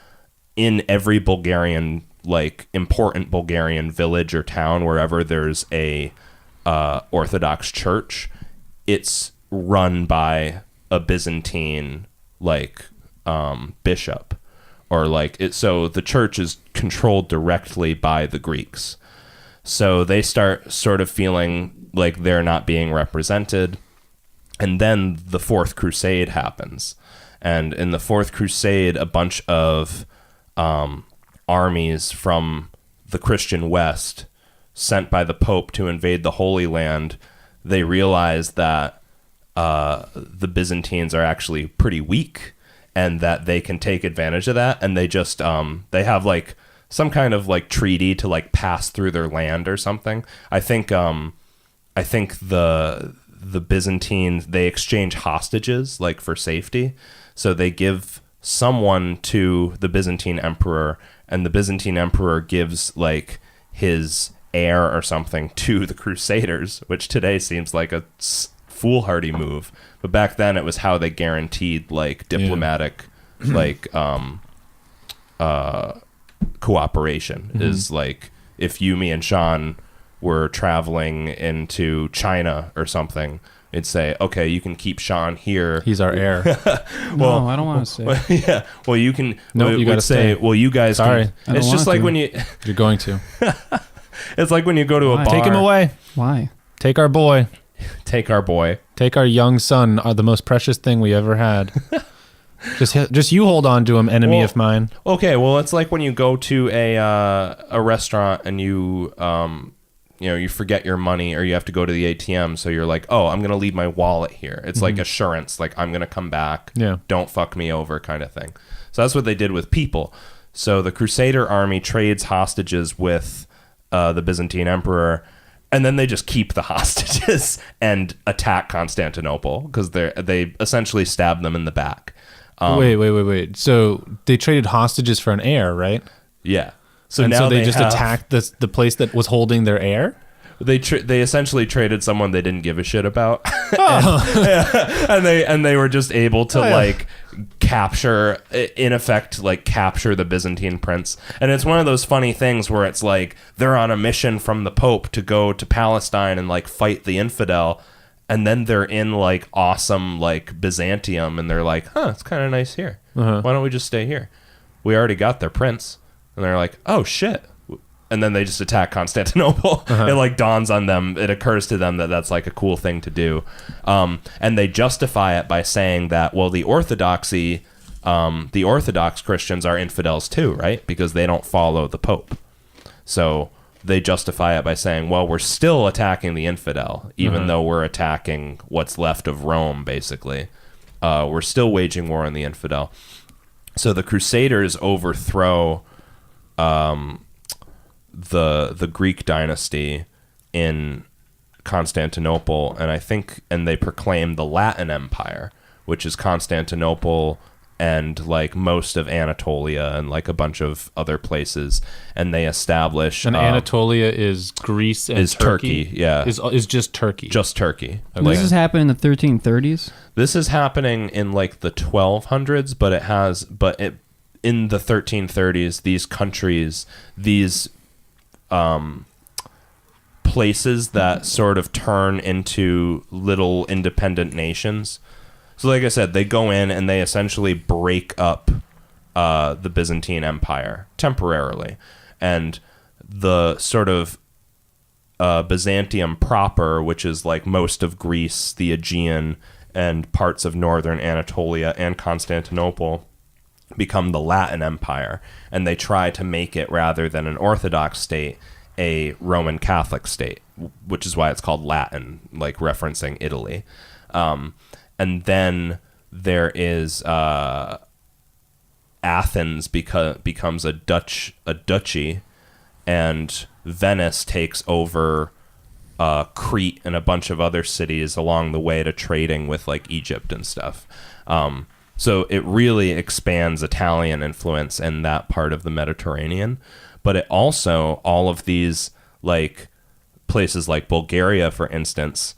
in every Bulgarian, like important Bulgarian village or town, wherever there's a Orthodox church, it's run by a Byzantine like bishop, or like it. So the church is controlled directly by the Greeks. So they start sort of feeling like they're not being represented. And then the Fourth Crusade happens. And in the Fourth Crusade, a bunch of armies from the Christian West sent by the Pope to invade the Holy Land, they realize that the Byzantines are actually pretty weak and that they can take advantage of that. And they just, they have like some kind of like treaty to like pass through their land or something. I think the Byzantines, they exchange hostages like for safety. So they give someone to the Byzantine emperor, and the Byzantine emperor gives like his heir or something to the Crusaders, which today seems like a foolhardy move. But back then it was how they guaranteed like diplomatic like cooperation. Is like if you, me, and Sean were traveling into China or something, it'd say, okay, you can keep Sean here. He's our heir. No, I don't want to say. Yeah. Well, you can. No, you gotta say. stay. Well, you guys. Sorry. Can, it's just like when you. You're going to. It's like when you go to a Why? bar. Take him away. Why? Take our boy. Take our boy. Take our young son, the most precious thing we ever had. Just you hold on to him, enemy Well, of mine. Okay. Well, it's like when you go to a restaurant and you you forget your money or you have to go to the ATM. So you're like, oh, I'm gonna leave my wallet here. It's like assurance, like I'm gonna come back. Yeah. Don't fuck me over, kind of thing. So that's what they did with people. So the Crusader army trades hostages with the Byzantine emperor, and then they just keep the hostages and attack Constantinople because they essentially stab them in the back. Wait. So they traded hostages for an heir, right? Yeah. So And now so they just have- attacked the place that was holding their heir? They essentially traded someone they didn't give a shit about, and they were just able to like capture, in effect, like capture the Byzantine prince. And it's one of those funny things where it's like they're on a mission from the Pope to go to Palestine and like fight the infidel, and then they're in like awesome like Byzantium, and they're like, huh, it's kind of nice here. Why don't we just stay here? We already got their prince, and they're like, oh shit. And then they just attack Constantinople. It like dawns on them. It occurs to them that that's like a cool thing to do. And they justify it by saying that, well, the Orthodox Christians are infidels too, right? Because they don't follow the Pope. So they justify it by saying, well, we're still attacking the infidel, even though we're attacking what's left of Rome, basically. We're still waging war on the infidel. So the Crusaders overthrow the Greek dynasty in Constantinople, and they proclaim the Latin Empire, which is Constantinople and like most of Anatolia and like a bunch of other places, and they establish And Anatolia is Greece and is Turkey, yeah. Is just Turkey. Just Turkey. This Like, has happened in the 1330s. this is happening in like the 1200s, in the 1330s, these countries, these places that sort of turn into little independent nations. So like I said, they go in and they essentially break up the Byzantine Empire temporarily. And the sort of Byzantium proper, which is like most of Greece, the Aegean, and parts of northern Anatolia and Constantinople, become the Latin Empire, and they try to make it, rather than an Orthodox state, a Roman Catholic state, which is why it's called Latin, like referencing Italy. And then there is Athens becomes a duchy, and Venice takes over Crete and a bunch of other cities along the way to trading with like Egypt and stuff. So it really expands Italian influence in that part of the Mediterranean. But it also, all of these like places like Bulgaria, for instance,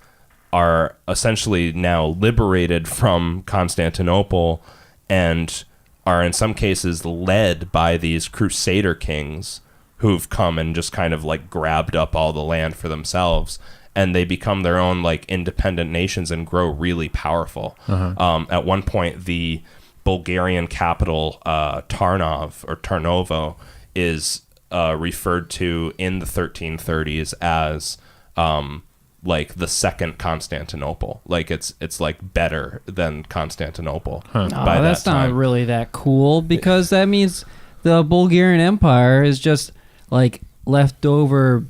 are essentially now liberated from Constantinople and are in some cases led by these crusader kings who've come and just kind of like grabbed up all the land for themselves. And they become their own like independent nations and grow really powerful. At one point, the Bulgarian capital, Tarnovo, is referred to in the 1330s as like the second Constantinople. Like it's like better than Constantinople. Huh. No, by that's that not time. really that cool because that means the Bulgarian Empire is just like leftover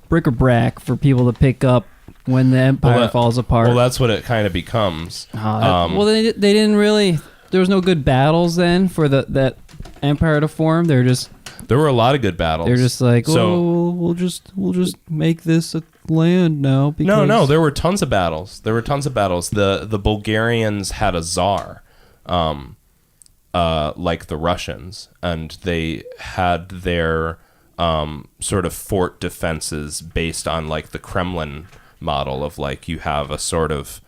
bric-a-brac for people to pick up when the empire falls apart. Well, that's what it kind of becomes. Well, they didn't really. There was no good battles then for that empire to form. They're just There were a lot of good battles. they're just like, So- oh, we'll just make this a land now. Because No, there were tons of battles. The Bulgarians had a czar, like the Russians, and they had their sort of fort defenses based on like the Kremlin model of like you have a sort of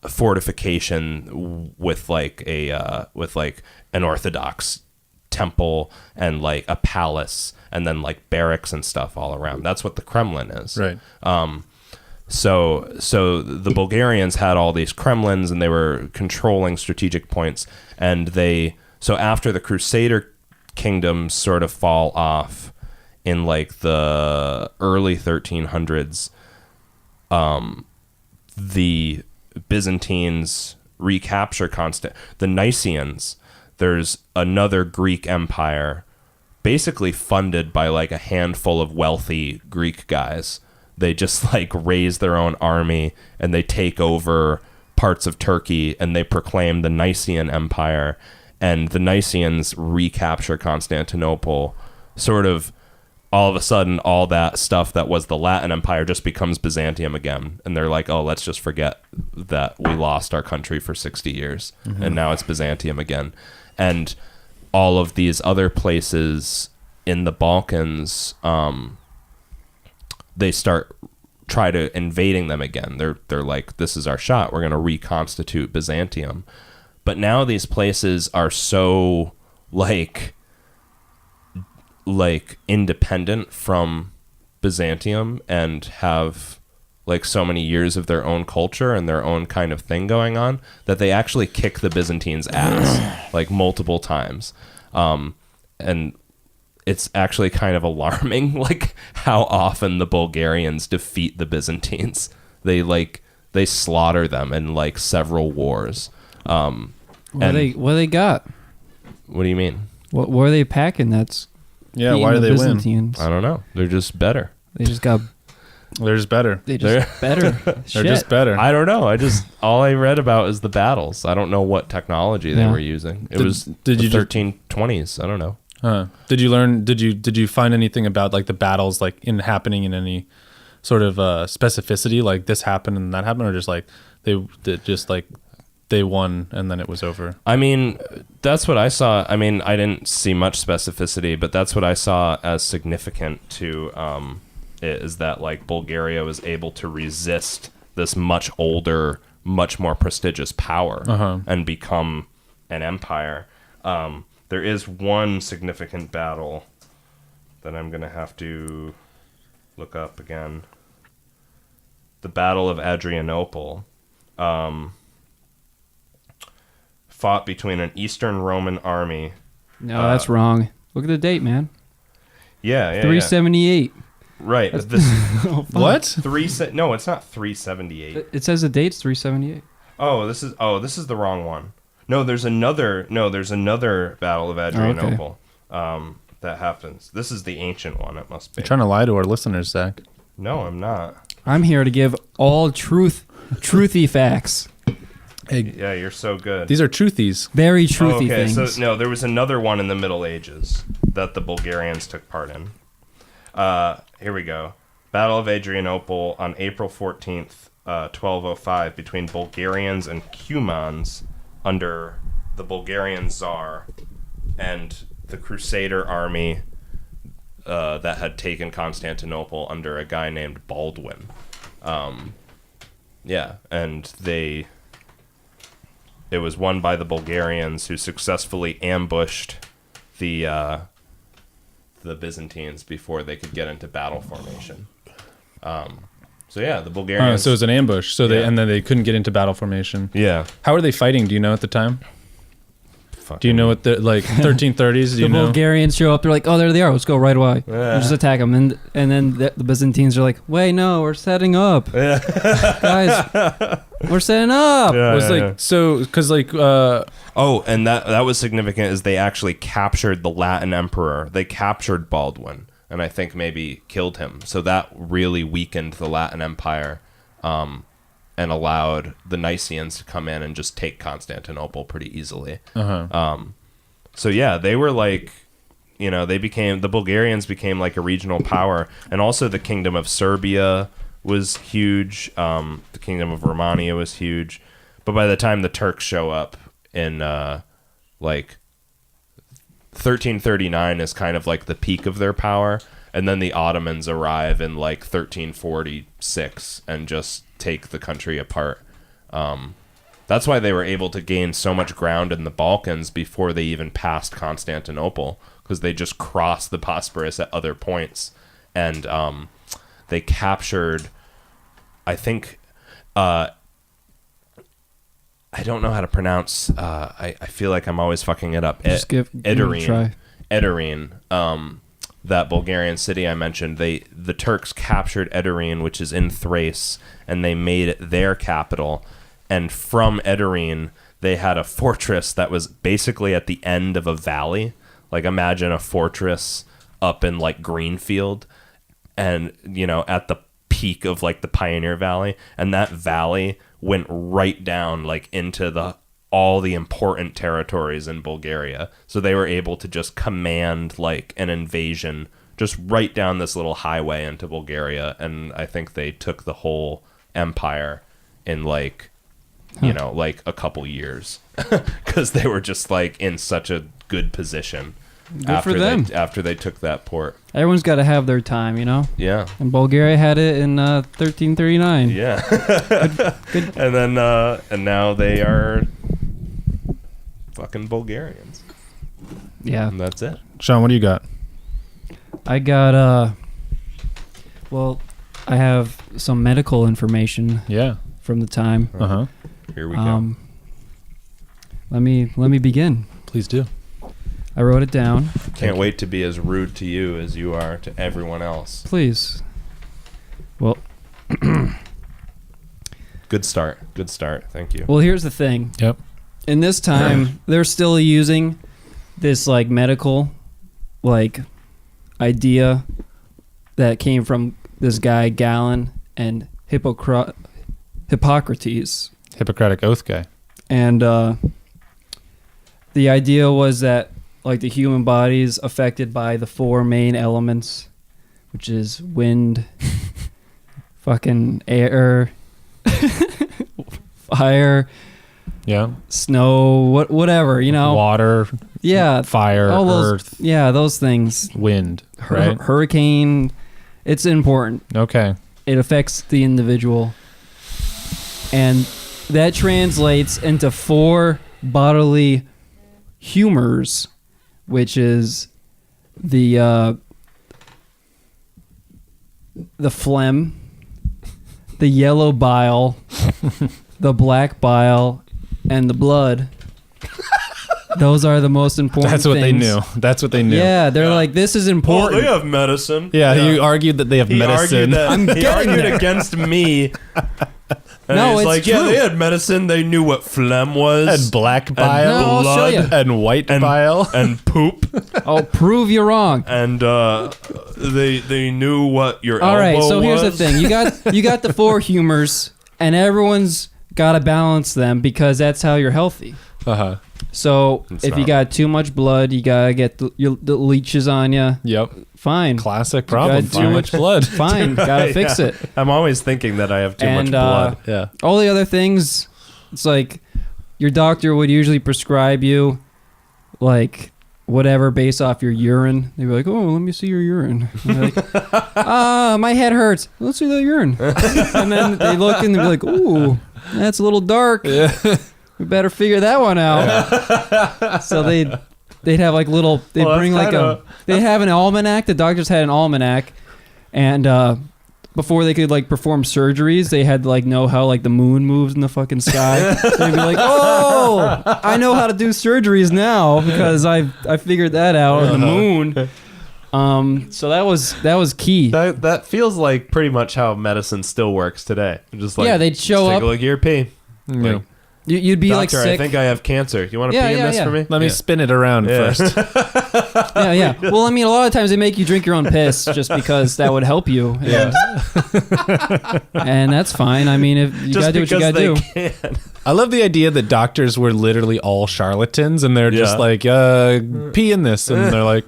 fortification with like an Orthodox temple and like a palace and then like barracks and stuff all around. That's what the Kremlin is. Right. So the Bulgarians had all these Kremlins and they were controlling strategic points, and so after the Crusader kingdoms sort of fall off in like the early 1300s, the Byzantines recapture the Nicaeans. There's another Greek empire basically funded by like a handful of wealthy Greek guys. They just like raise their own army and they take over parts of Turkey and they proclaim the Nicene Empire, and the Nicaeans recapture Constantinople. Sort of all of a sudden, all that stuff that was the Latin Empire just becomes Byzantium again. And they're like, oh, let's just forget that we lost our country for 60 years and now it's Byzantium again. And all of these other places in the Balkans, they try to invading them again. They're like, this is our shot. We're going to reconstitute Byzantium. But now these places are so like independent from Byzantium and have like so many years of their own culture and their own kind of thing going on that they actually kick the Byzantines' ass like multiple times. And it's actually kind of alarming, like how often the Bulgarians defeat the Byzantines. They slaughter them in like several wars. what they got? What do you mean? What are they packing? That's Yeah, beating why do the they win? Byzantines? I don't know. They're just better. They just got. They're just better. They just better. They're Shit. just better. I don't know. All I read about is the battles. I don't know what technology they Yeah. were using. It Did- was did the you just- 1320s. I don't know. Huh. Did you learn? Did you find anything about like the battles like happening in any sort of specificity? Like this happened and that happened, or just like they won and then it was over? I mean, that's what I saw. I mean, I didn't see much specificity, but that's what I saw as significant to it, is that like Bulgaria was able to resist this much older, much more prestigious power and become an empire. There is one significant battle that I'm going to have to look up again. The Battle of Adrianople. Fought between an Eastern Roman army. No, that's wrong. Look at the date, man. Yeah. 378. Right. But this What? no, it's not 378. It says the date's 378. This is the wrong one. No, there's another Battle of Adrianople that happens. This is the ancient one. It must be. You're trying to lie to our listeners, Zach. No, I'm not. I'm here to give all truthy facts. Hey, Yeah, you're so good. these are truthies. Very truthy okay, things. so no, there was another one in the Middle Ages that the Bulgarians took part in. Here we go. Battle of Adrianople on April 14th, 1205, between Bulgarians and Cumans under the Bulgarian Tsar and the Crusader army that had taken Constantinople under a guy named Baldwin. And it was won by the Bulgarians, who successfully ambushed the Byzantines before they could get into battle formation. The Bulgarians. So it was an ambush. So Yeah. and then they couldn't get into battle formation. Yeah. How were they fighting? Do you know at the time? Do you know what the 1330s? Do The you know? Bulgarians show up. They're like, "Oh, there they are. Let's go right away. We'll just attack them." And then the Byzantines are like, "Wait, no, we're setting up, guys. We're setting up." It was so because Oh, and that was significant is they actually captured the Latin emperor. They captured Baldwin, and I think maybe killed him. So that really weakened the Latin Empire, and allowed the Nicaeans to come in and just take Constantinople pretty easily. So yeah, they were like, the Bulgarians became like a regional power, and also the Kingdom of Serbia was huge. The Kingdom of Romania was huge, but by the time the Turks show up in 1339 is kind of like the peak of their power, and then the Ottomans arrive in like 1346 and just take the country apart. That's why they were able to gain so much ground in the Balkans before they even passed Constantinople, because they just crossed the Bosporus at other points, and they captured, I think, I don't know how to pronounce. I feel like I'm always fucking it up. Just give it a try. Edirne, that Bulgarian city I mentioned. The Turks captured Edirne, which is in Thrace, and they made it their capital. And from Edirne, they had a fortress that was basically at the end of a valley. Like, imagine a fortress up in like Greenfield, and at the peak of like the Pioneer Valley, and that valley went right down like into all the important territories in Bulgaria. So they were able to just command like an invasion just right down this little highway into Bulgaria, and I think they took the whole empire in like like a couple years, because they were just like in such a good position. Good for them. After they took that port. Everyone's got to have their time, Yeah. And Bulgaria had it in 1339. Yeah. Good. And then and now they are fucking Bulgarians. Yeah. And that's it. Sean, what do you got? I got I have some medical information Yeah. from the time. Here we go. Let me begin. Please do. I wrote it down. Can't wait to be as rude to you as you are to everyone else. Please. Well, Good start. Thank you. well, here's the thing. Yep. In this time, they're still using this like medical like idea that came from this guy Galen and Hippocrates, Hippocratic Oath guy. and the idea was that like the human body is affected by the four main elements, which is wind, fucking air, fire, Yeah. snow, whatever, Water, Yeah, fire, all those, earth, yeah, those things. wind, right? Hurricane, it's important. Okay. It affects the individual, and that translates into four bodily humors, which is the phlegm, the yellow bile, the black bile, and the blood. Those are the most important That's what they things. knew. That's what they knew. Yeah, they're like, this is important. they have medicine. Yeah, you argued that they have He medicine. argued I'm getting there. against me. And No, he's it's like, true. yeah, they had medicine. They knew what phlegm was. and black bile. No, I'll show you. And white and bile. and poop. I'll prove you wrong. And they knew what your All right, elbow so here's the was. thing. You got the four humors, and everyone's got to balance them because that's how you're healthy. Uh-huh. So It's if you not. got too much blood, you got to get the leeches on you. Yep. Fine. Classic problem. Got Too much blood. Fine. Got to fix Yeah. it. I'm always thinking that I have too much And, blood. Yeah. All the other things, it's like your doctor would usually prescribe you like whatever based off your urine. They'd be like, oh, let me see your urine. And you're like, my head hurts. Let's see the urine. And then they look and they're like, ooh, that's a little dark. Yeah. We better figure that one out. So they'd have like little, they'd Well, bring that's like they'd have an almanac. The doctors had an almanac, and before they could like perform surgeries, they had to like know how like the moon moves in the fucking sky. They'd be like, "Oh, I know how to do surgeries now because I figured that out on the moon." So that was key. That feels like pretty much how medicine still works today. Just like, Yeah, they'd show take up- a look at your pee. Yeah. Like, You'd be like doctor, sick. I think I have cancer. You want to Yeah, pee in yeah, this yeah. for me? Let me spin it around Yeah. first. Yeah. Well, I mean, a lot of times they make you drink your own piss just because that would help you. And, and that's fine. I mean, if you Just gotta do what you because gotta do. they can. I love the idea that doctors were literally all charlatans, and they're just Yeah. like, pee in this, and they're like,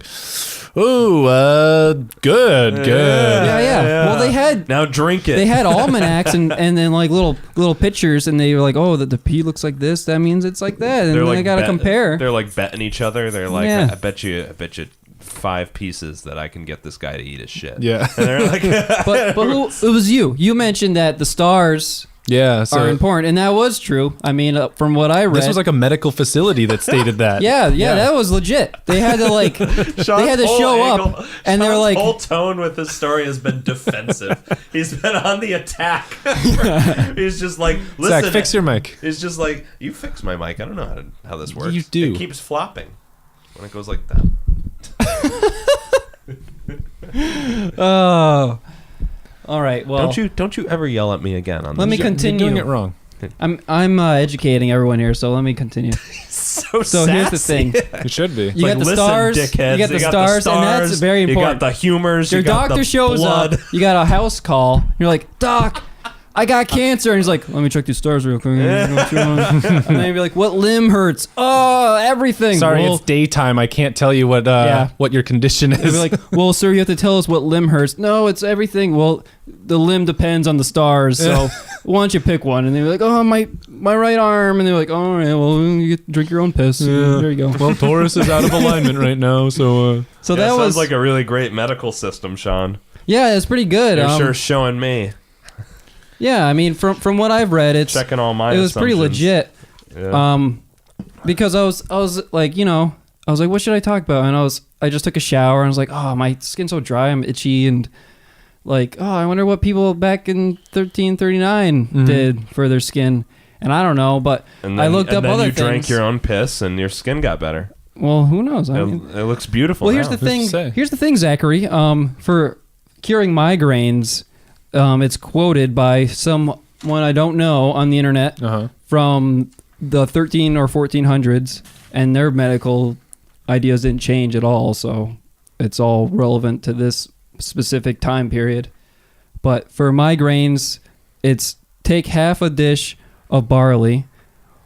ooh, good. Yeah. Well, they had Now drink it. they had almanacs and then like little pictures, and they were like, oh, the pee looks like this. That means it's like that, and They're then like they gotta compare. They're like betting each other. They're like, Yeah. I bet you 5 pieces that I can get this guy to eat his shit. Yeah. And they're like, But who, it was you. You mentioned that the stars Yeah, are so important, and that was true. I mean, from what I read, this was like a medical facility that stated that. yeah, that was legit. They had to like, they had to show up, and they're like, whole tone with this story has been defensive. He's been on the attack. He's just like, listen, Zach, fix your mic. He's just like, you fix my mic. I don't know how this works. You do. It keeps flopping when it goes like that. oh, all right. Well, Don't you ever yell at me again on this. Let me You're continue. doing it wrong. I'm educating everyone here, so let me continue. So here's the thing: It should be. you got the stars, dickheads. you got the stars, and that's very important. You got the humors. Your you got doctor the shows blood. up. You got a house call. You're like, Doc, I got cancer, and he's like, let me check these stars real quick. And then you'd be like, what limb hurts? Oh, everything. Sorry, Well, it's daytime. I can't tell you what Yeah. what your condition They'd is. be like, well, sir, you have to tell us what limb hurts. No, it's everything. Well, the limb depends on the stars, so why don't you pick one? And they'd be like, oh, my right arm. And they're like, all right, well, you get to drink your own piss. Yeah. There you go. Well, Taurus is out of alignment right now, so So Yeah, that sounds was like a really great medical system, Sean. yeah, it's pretty good. You're sure showing me. Yeah, I mean, from what I've read, it's Checking all my it was pretty assumptions. legit. Yeah. Because I was like, I was like, what should I talk about? And I just took a shower and I was like, oh, my skin's so dry, I'm itchy, and like, oh, I wonder what people back in 1339 did for their skin. And I don't know, but and I looked up then other you things. drank your own piss and your skin got better. Well, who knows? I It, mean, it looks beautiful. well, here's now. the thing. to say? Here's the thing, Zachary. For curing migraines, it's quoted by someone I don't know on the internet from the 13 or 1400s, and their medical ideas didn't change at all. So it's all relevant to this specific time period. But for migraines, it's take half a dish of barley,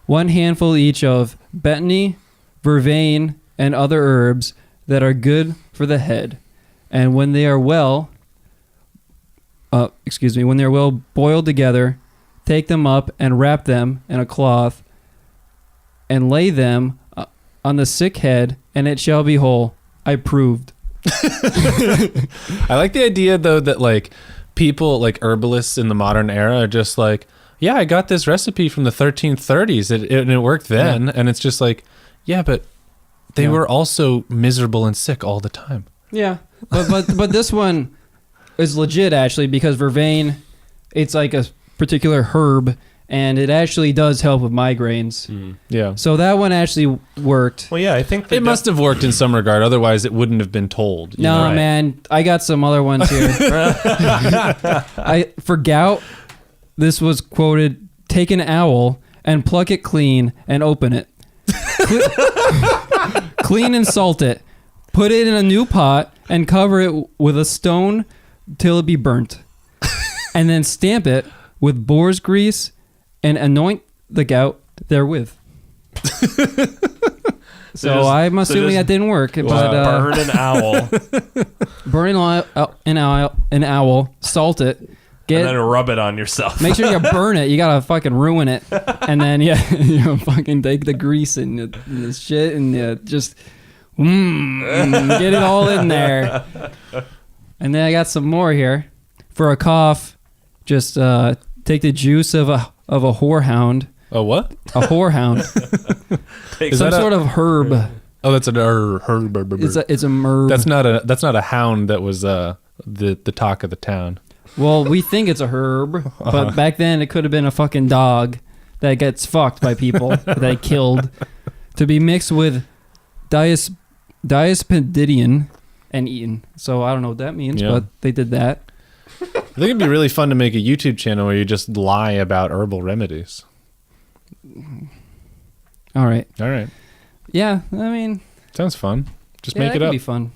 1 handful each of betony, vervain, and other herbs that are good for the head. And when they are well boiled together, take them up and wrap them in a cloth and lay them on the sick head, and it shall be whole. I proved. I like the idea though that like people like herbalists in the modern era are just like, yeah, I got this recipe from the 1330s. It worked then, and it's just like, yeah, but they were also miserable and sick all the time. Yeah, but this one is legit actually, because vervain, it's like a particular herb, and it actually does help with migraines. Yeah. So that one actually worked. Well, yeah, I think It must have worked in some regard, otherwise it wouldn't have been told. you No, know? man, I got some other ones here. For gout, this was quoted: "Take an owl and pluck it clean and open it. Clean and salt it. Put it in a new pot and cover it with a stone till it be burnt. And then stamp it with boar's grease and anoint the gout therewith." So I'm assuming that didn't work, but burn an owl burn an owl, salt it, and get then rub it on yourself. make sure you burn it. You gotta fucking ruin it, and then you fucking take the grease and the shit and just get it all in there. And then I got some more here for a cough. Just take the juice of a whorehound. Oh, what? A whorehound. Take Is Some that sort of herb. Oh, that's an herb. It's a merb. That's not a hound that was the talk of the town. Well, we think it's a herb, but back then it could have been a fucking dog that gets fucked by people that they killed, to be mixed with Diaspedidion and eaten. So I don't know what that means, but they did that. I think it'd be really fun to make a YouTube channel where you just lie about herbal remedies. All right. Yeah, I mean, sounds fun. Just yeah, make it that up. could be fun.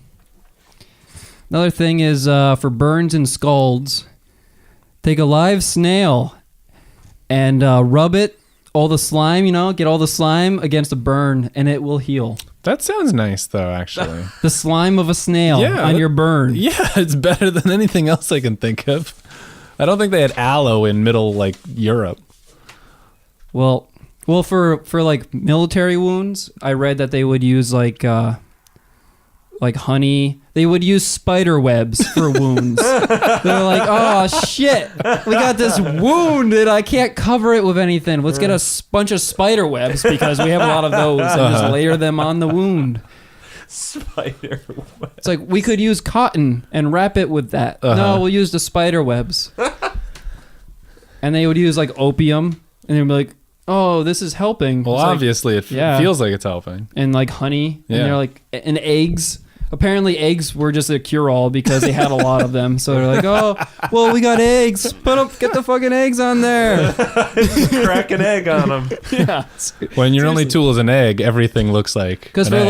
Another thing is for burns and scalds, take a live snail and rub it, all the slime, get all the slime against a burn, and it will heal. That sounds nice, though, actually. The slime of a snail on your burn. Yeah, it's better than anything else I can think of. I don't think they had aloe in middle, Europe. Well, for military wounds, I read that they would use honey. They would use spider webs for wounds. They're like, oh shit, we got this wound and I can't cover it with anything. Let's get a bunch of spider webs because we have a lot of those and just layer them on the wound. Spider webs. It's like we could use cotton and wrap it with that. No, we'll use the spider webs. And they would use opium and they'd be like, oh, this is helping. Well, obviously it feels like it's helping. And honey. Yeah. And they're and eggs. Apparently eggs were just a cure-all because they had a lot of them. So they're like, oh, well, we got eggs. Get the fucking eggs on there. Crack an egg on them. Yeah. When your only tool is an egg, everything looks like because for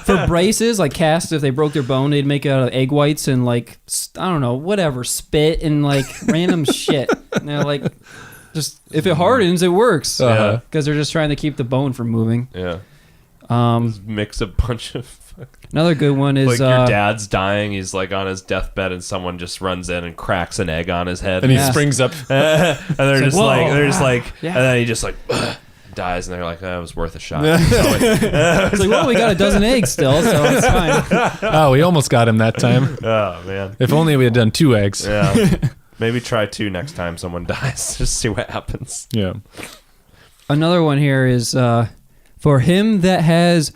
for braces, casts, if they broke their bone, they'd make it out of egg whites and I don't know, whatever, spit and random shit. And they're just if it hardens, it works. Because they're just trying to keep the bone from moving. Yeah. Just mix a bunch of. Another good one is your dad's dying. He's on his deathbed, and someone just runs in and cracks an egg on his head, and he springs up, and they're just and then he just dies, and they're like, "That was worth a shot." It's well, we got a dozen eggs still, so it's fine. Oh, we almost got him that time. Oh man! If only we had done 2 eggs. Yeah. Maybe try 2 next time someone dies. Just see what happens. Yeah. Another one here is for him that has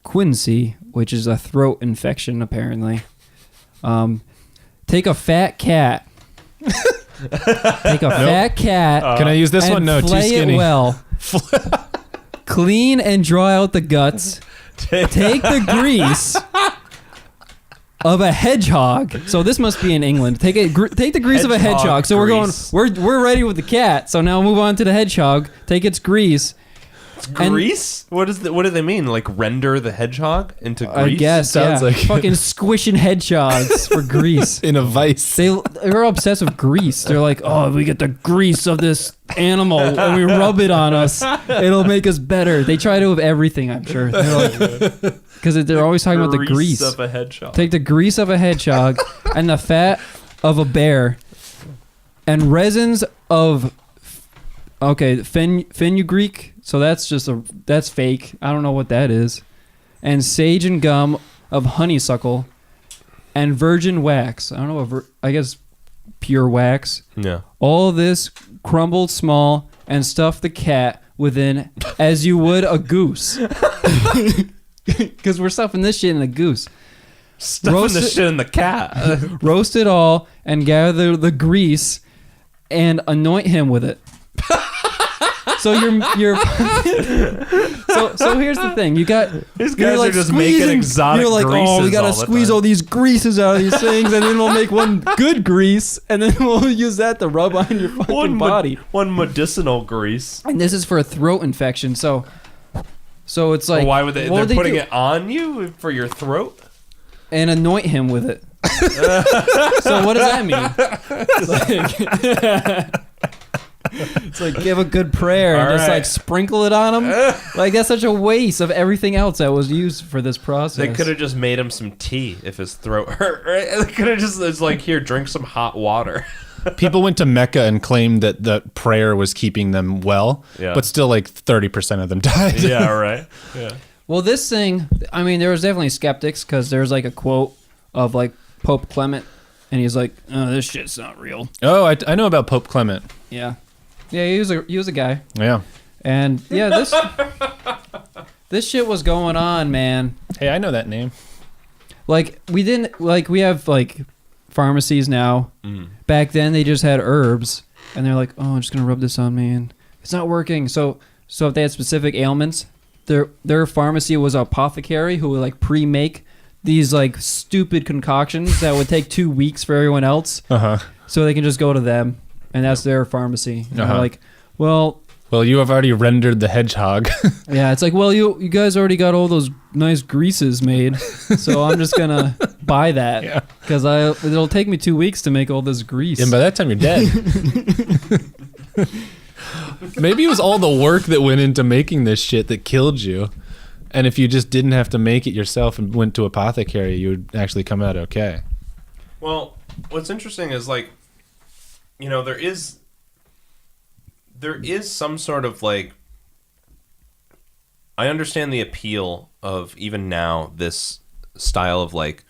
quinsy, which is a throat infection, apparently. Take a fat cat. Fat cat. Can I use this one? No, too flay skinny. It well. Clean and draw out the guts. Take the grease of a hedgehog. So this must be in England. Take the grease of a hedgehog. So we're ready with the cat. So now move on to the hedgehog. Take its grease. Grease? What do they mean? Render the hedgehog into grease? I guess. Sounds like fucking squishing hedgehogs for grease. In a vice. They're obsessed with grease. They're like, oh, we get the grease of this animal and we rub it on us. It'll make us better. They try to with everything, I'm sure. Because they're always talking about the grease of a hedgehog. Take the grease of a hedgehog and the fat of a bear and resins of fenugreek. So that's fake. I don't know what that is. And sage and gum of honeysuckle and virgin wax. I don't know I guess pure wax. Yeah. All of this crumbled small and stuff the cat within as you would a goose. Because we're stuffing this shit in a goose. Stuffing this shit in the cat. Roast it all and gather the grease and anoint him with it. So you're so here's the thing. You got these guys are just making exotic greases. You're like, oh, we gotta squeeze all these greases out of these things, and then we'll make one good grease, and then we'll use that to rub on your fucking body. One medicinal grease. And this is for a throat infection. So it's like, why would they? They're putting it on you for your throat and anoint him with it. So what does that mean? It's like give a good prayer and just sprinkle it on him. That's such a waste of everything else that was used for this process. They could have just made him some tea if his throat hurt, right? They could have just, it's like, here, drink some hot water. People went to Mecca and claimed that the prayer was keeping them well, but still 30% of them died. Yeah, right. Yeah. Well, this thing, I mean, there was definitely skeptics because there's a quote of Pope Clement, and he's like, oh, this shit's not real. Oh, I know about Pope Clement. Yeah. Yeah, he was a guy. Yeah. And yeah, this shit was going on, man. Hey, I know that name. We have pharmacies now. Back then, they just had herbs, and they're like, "Oh, I'm just gonna rub this on me," and it's not working. So if they had specific ailments, their pharmacy was an apothecary who would like pre-make these like stupid concoctions that would take 2 weeks for everyone else. So they can just go to them, and that's their pharmacy. And they're like, well, you have already rendered the hedgehog. yeah, it's like, well, you guys already got all those nice greases made, so I'm just gonna buy that because it'll take me 2 weeks to make all this grease. And by that time, you're dead. Maybe it was all the work that went into making this shit that killed you. And if you just didn't have to make it yourself and went to apothecary, you would actually come out okay. Well, what's interesting is like, you know, there is some sort of like, I understand the appeal of even now this style of like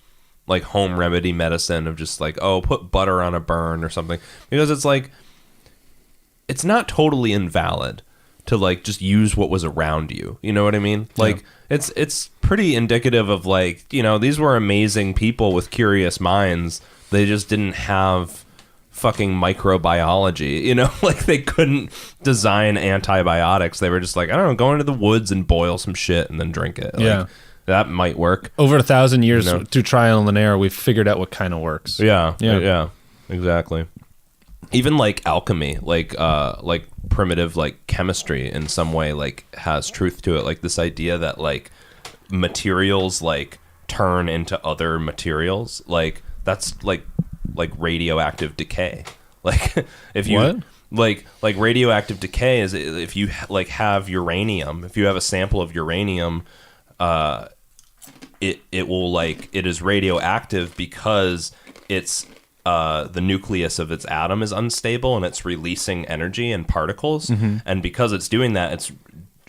home remedy medicine of just like, oh, put butter on a burn or something, because it's like, it's not totally invalid to like just use what was around you. You know what I mean? Like it's pretty indicative of like, you know, these were amazing people with curious minds. They just didn't have fucking microbiology, you know, like they couldn't design antibiotics. They were just like, I don't know, go into the woods and boil some shit and then drink it. Like, that might work. Over 1,000 years through trial and error, we've figured out what kind of works. Yeah, exactly. Even like alchemy, like primitive like chemistry in some way like has truth to it. Like this idea that like materials like turn into other materials, like that's like radioactive decay. Like if you like radioactive decay is if you like have uranium, if you have a sample of uranium, it will like, it is radioactive because it's the nucleus of its atom is unstable and it's releasing energy and particles. And because it's doing that, it's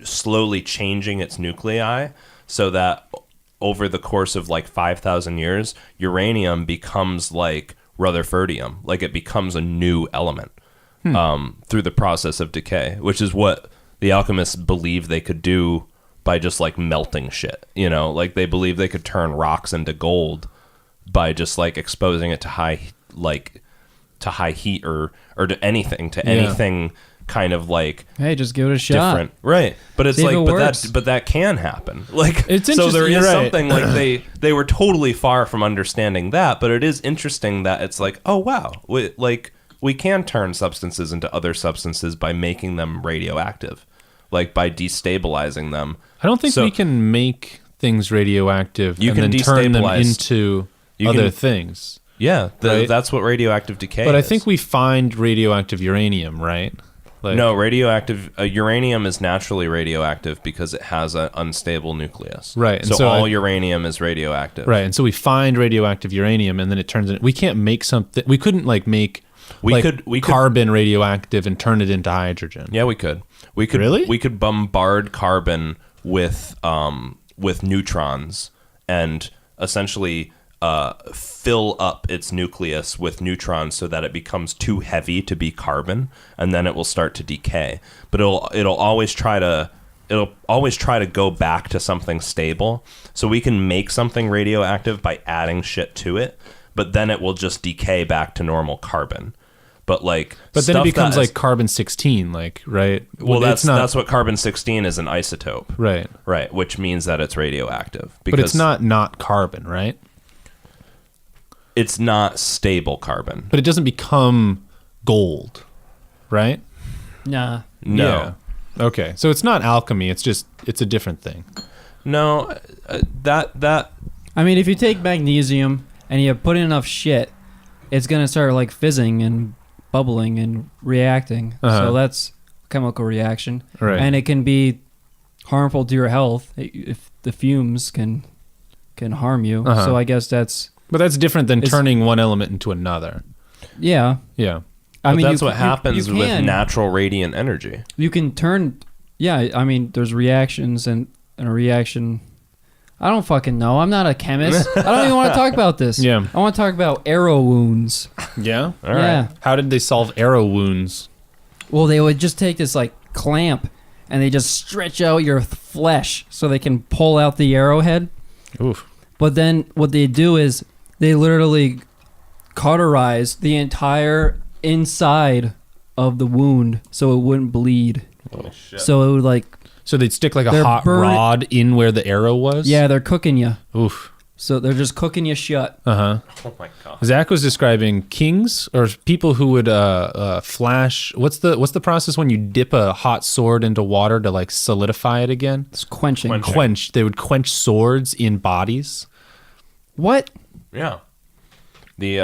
slowly changing its nuclei so that over the course of like 5,000 years, uranium becomes like Rutherfordium, like it becomes a new element through the process of decay, which is what the alchemists believed they could do by just like melting shit, you know, like they believed they could turn rocks into gold by just like exposing it to high heat or to anything kind of like, hey, just give it a shot. Different. Right. But it's like, but that can happen. Like, it's so there is something right. like they were totally far from understanding that, but it is interesting that it's like, oh wow, we can turn substances into other substances by making them radioactive, like by destabilizing them. I don't think we can make things radioactive and then turn them into other things. Yeah, right? That's what radioactive decay But is. I think we find radioactive uranium, right? Like, no, radioactive uranium is naturally radioactive because it has an unstable nucleus. Right. And so all uranium is radioactive. Right. And so we find radioactive uranium and then it turns into, we can't make something, we couldn't like make we could carbon radioactive and turn it into hydrogen. Yeah, we could. Really? We could bombard carbon with neutrons and essentially fill up its nucleus with neutrons so that it becomes too heavy to be carbon, and then it will start to decay. But it'll always try to go back to something stable. So we can make something radioactive by adding shit to it, but then it will just decay back to normal carbon. But then it becomes like carbon-16, like, right? Well, that's what carbon-16 is, an isotope. Right. Right, which means that it's radioactive. But it's not carbon, right? It's not stable carbon. But it doesn't become gold, right? Nah. No. Yeah. Okay. So it's not alchemy, it's a different thing. No, that I mean, if you take magnesium and you put in enough shit, it's going to start like fizzing and bubbling and reacting. So that's a chemical reaction. Right. And it can be harmful to your health if the fumes can harm you. So I guess that's... But that's different than turning one element into another. Yeah. Yeah. I mean, that's what happens with natural radiant energy. You can turn... Yeah, I mean, there's reactions and a reaction... I don't fucking know. I'm not a chemist. I don't even want to talk about this. Yeah. I want to talk about arrow wounds. Yeah? All right. Yeah. How did they solve arrow wounds? Well, they would just take this like clamp and they just stretch out your flesh so they can pull out the arrowhead. Oof. But then what they do is they literally cauterize the entire inside of the wound so it wouldn't bleed. Oh shit. So it would like, So they'd stick like a They're hot rod in where the arrow was? yeah, they're cooking you. Oof. So they're just cooking you shut. Uh-huh. Oh my god. Zach was describing kings or people who would flash. What's the process when you dip a hot sword into water to like solidify it again? It's quenching. Quench. Quench. They would quench swords in bodies. What? Yeah. The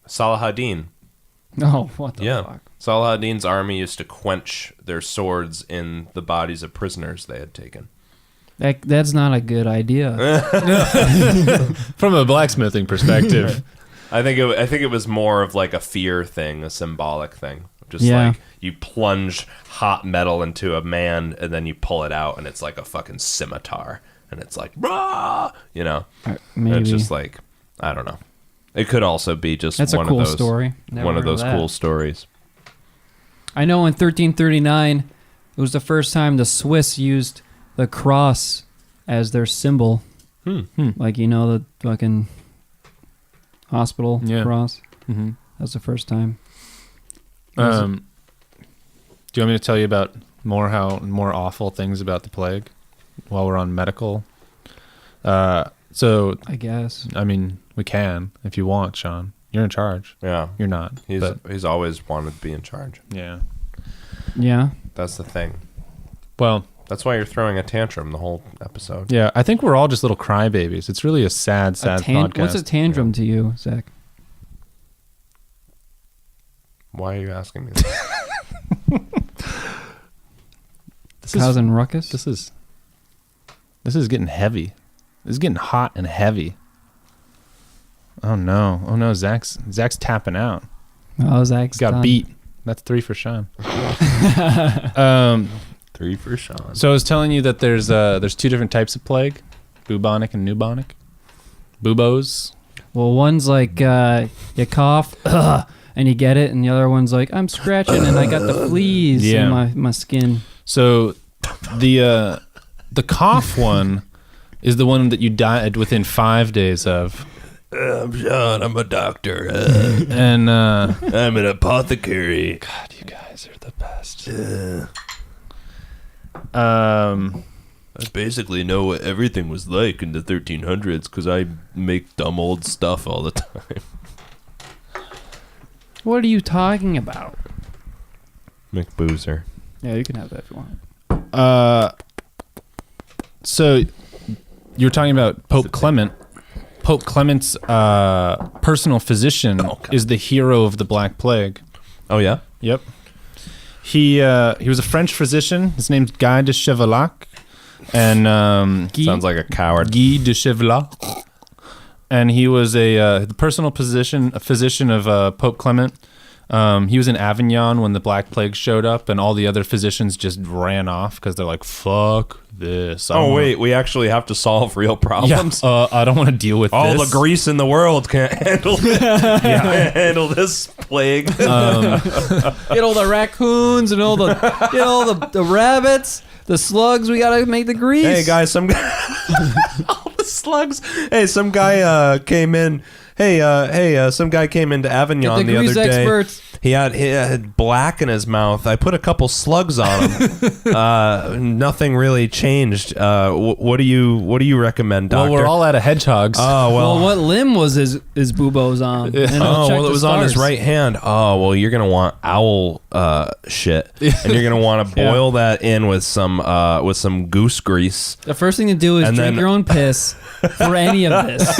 Salahadin. Oh, what the Yeah. fuck? Salahadin's army used to quench their swords in the bodies of prisoners they had taken. That's not a good idea. From a blacksmithing perspective. I think it was more of like a fear thing, a symbolic thing. Just Yeah. like you plunge hot metal into a man and then you pull it out and it's like a fucking scimitar and it's like rah, you know. And Maybe. it's just like I don't know. It could also be just That's one a cool of those story. Never one of heard those that. cool stories. I know in 1339, it was the first time the Swiss used the cross as their symbol. Like, you know, the fucking hospital Yeah. cross. Mm-hmm. That's the first time. Do you want me to tell you about more awful things about the plague while we're on medical? So, I guess. I mean, we can if you want, Sean. You're in charge. Yeah. You're not. but, He's always wanted to be in charge. yeah. Yeah. That's the thing. Well, That's why you're throwing a tantrum the whole episode. yeah. I think we're all just little crybabies. It's really a sad podcast. What's a tantrum to you, Zach? Why are you asking me that? Cousin Ruckus? This is getting heavy. This is getting hot and heavy. Oh no, Zach's tapping out. Oh, Zach's He's got done. beat. That's 3 for Sean. 3 for Sean. So I was telling you that there's 2 different types of plague, bubonic and pneumonic. Buboes. Well, one's like you cough and you get it, and the other one's like I'm scratching and I got the fleas Yeah. in my skin. So the cough one is the one that you died within 5 days of. I'm Sean. I'm a doctor. And I'm an apothecary. God, you guys are the best. I basically know what everything was like in the 1300s because I make dumb old stuff all the time. What are you talking about? McBoozer. Yeah, you can have that if you want. So you're talking about Pope Clement. Pope Clement's personal physician is the hero of the Black Plague. Oh, yeah? Yep. He was a French physician. His name's Guy de Chevalac, and Sounds like a coward. Guy de Chevalac, and he was a personal physician of Pope Clement. He was in Avignon when the Black Plague showed up, and all the other physicians just ran off because they're like, "Fuck this!" Oh, wait. We actually have to solve real problems? I don't want to deal with All this. the grease in the world can't handle can't handle this plague. Get all the raccoons and all the rabbits, the slugs. We gotta make the grease. Hey, guys, all the slugs. Hey, some guy came in. Some guy came into Avignon Get the the grease other day. experts. He had black in his mouth. I put a couple slugs on him. Nothing really changed. What do you recommend, doctor? Well, we're all out of hedgehogs. Oh Well, what limb was his buboes on? And I'll Oh, check well, it the was on his stars. right hand. Oh, well, you're going to want owl shit. And you're going to want to boil that in with some goose grease. The first thing to do is And drink then- your own piss for any of this.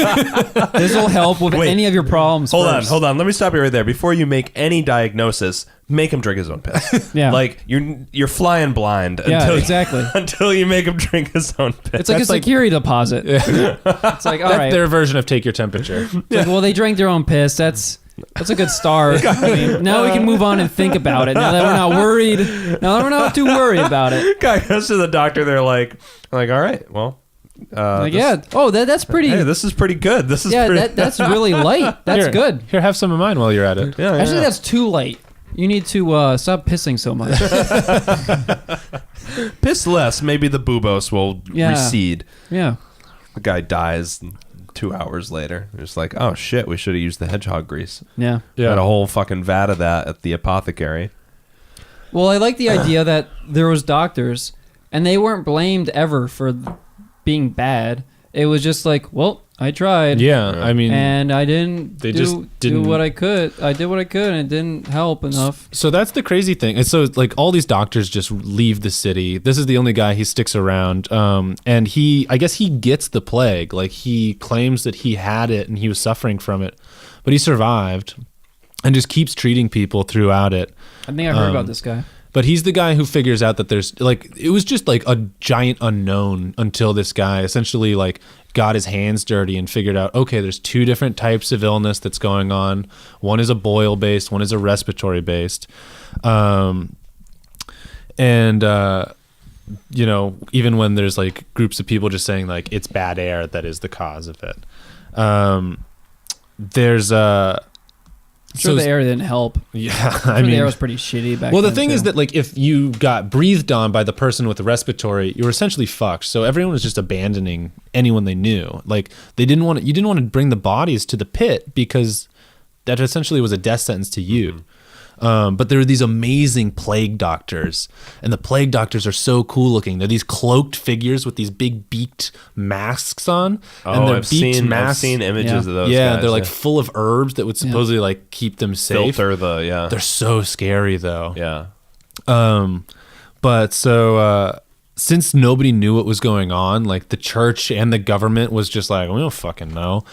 This will help with Wait. any of your problems. Hold first. on. Let me stop you right there. Before you make any diagnosis, make him drink his own piss. Yeah. Like, you're flying blind Yeah, until, exactly. until you make him drink his own piss. It's like a security deposit. It's like, all That's right. their version of take your temperature. It's like, well, they drank their own piss. That's a good start. I mean, now we can move on and think about it. Now that we're not worried. Now that we're not too worried about it. Guy goes to the doctor. They're like, all right, well. Like, yeah. Oh, that's pretty. Hey, this is pretty good. This is Yeah, pretty. that's really light. That's Here, good. Here, have some of mine while you're at it. yeah, Actually, yeah. that's too light. You need to stop pissing so much. Piss less. Maybe the bubos will Yeah. recede. Yeah. The guy dies. And 2 hours later. It's like, oh shit, we should have used the hedgehog grease. Yeah. Had a whole fucking vat of that at the apothecary. Well, I like the idea that there was doctors, and they weren't blamed ever for being bad. It was just like, well, I tried. Yeah, I mean, And I didn't They do, just didn't- do what I could. I did what I could, and it didn't help enough. so that's the crazy thing. And so like all these doctors just leave the city. This is the only guy he sticks around. And I guess he gets the plague. Like he claims that he had it and he was suffering from it, but he survived and just keeps treating people throughout it. I think I heard about this guy. But he's the guy who figures out that there's like, it was just like a giant unknown until this guy essentially like got his hands dirty and figured out, okay, there's 2 different types of illness that's going on. One is a boil based, one is a respiratory based. You know, even when there's like groups of people just saying like it's bad air that is the cause of it. There's Sure, the air didn't help. yeah, I mean, the air was pretty shitty back well, the then, thing too. is that like if you got breathed on by the person with the respiratory, you were essentially fucked. So everyone was just abandoning anyone they knew. Like you didn't want to bring the bodies to the pit because that essentially was a death sentence to you. But there are these amazing plague doctors, and the plague doctors are so cool looking. They're these cloaked figures with these big beaked masks on, and their I've beaked seen masks. images of those Yeah, guys. they're like full of herbs that would supposedly like keep them safe. filter the, They're so scary though. yeah. But so since nobody knew what was going on, like the church and the government was just like, we don't fucking know.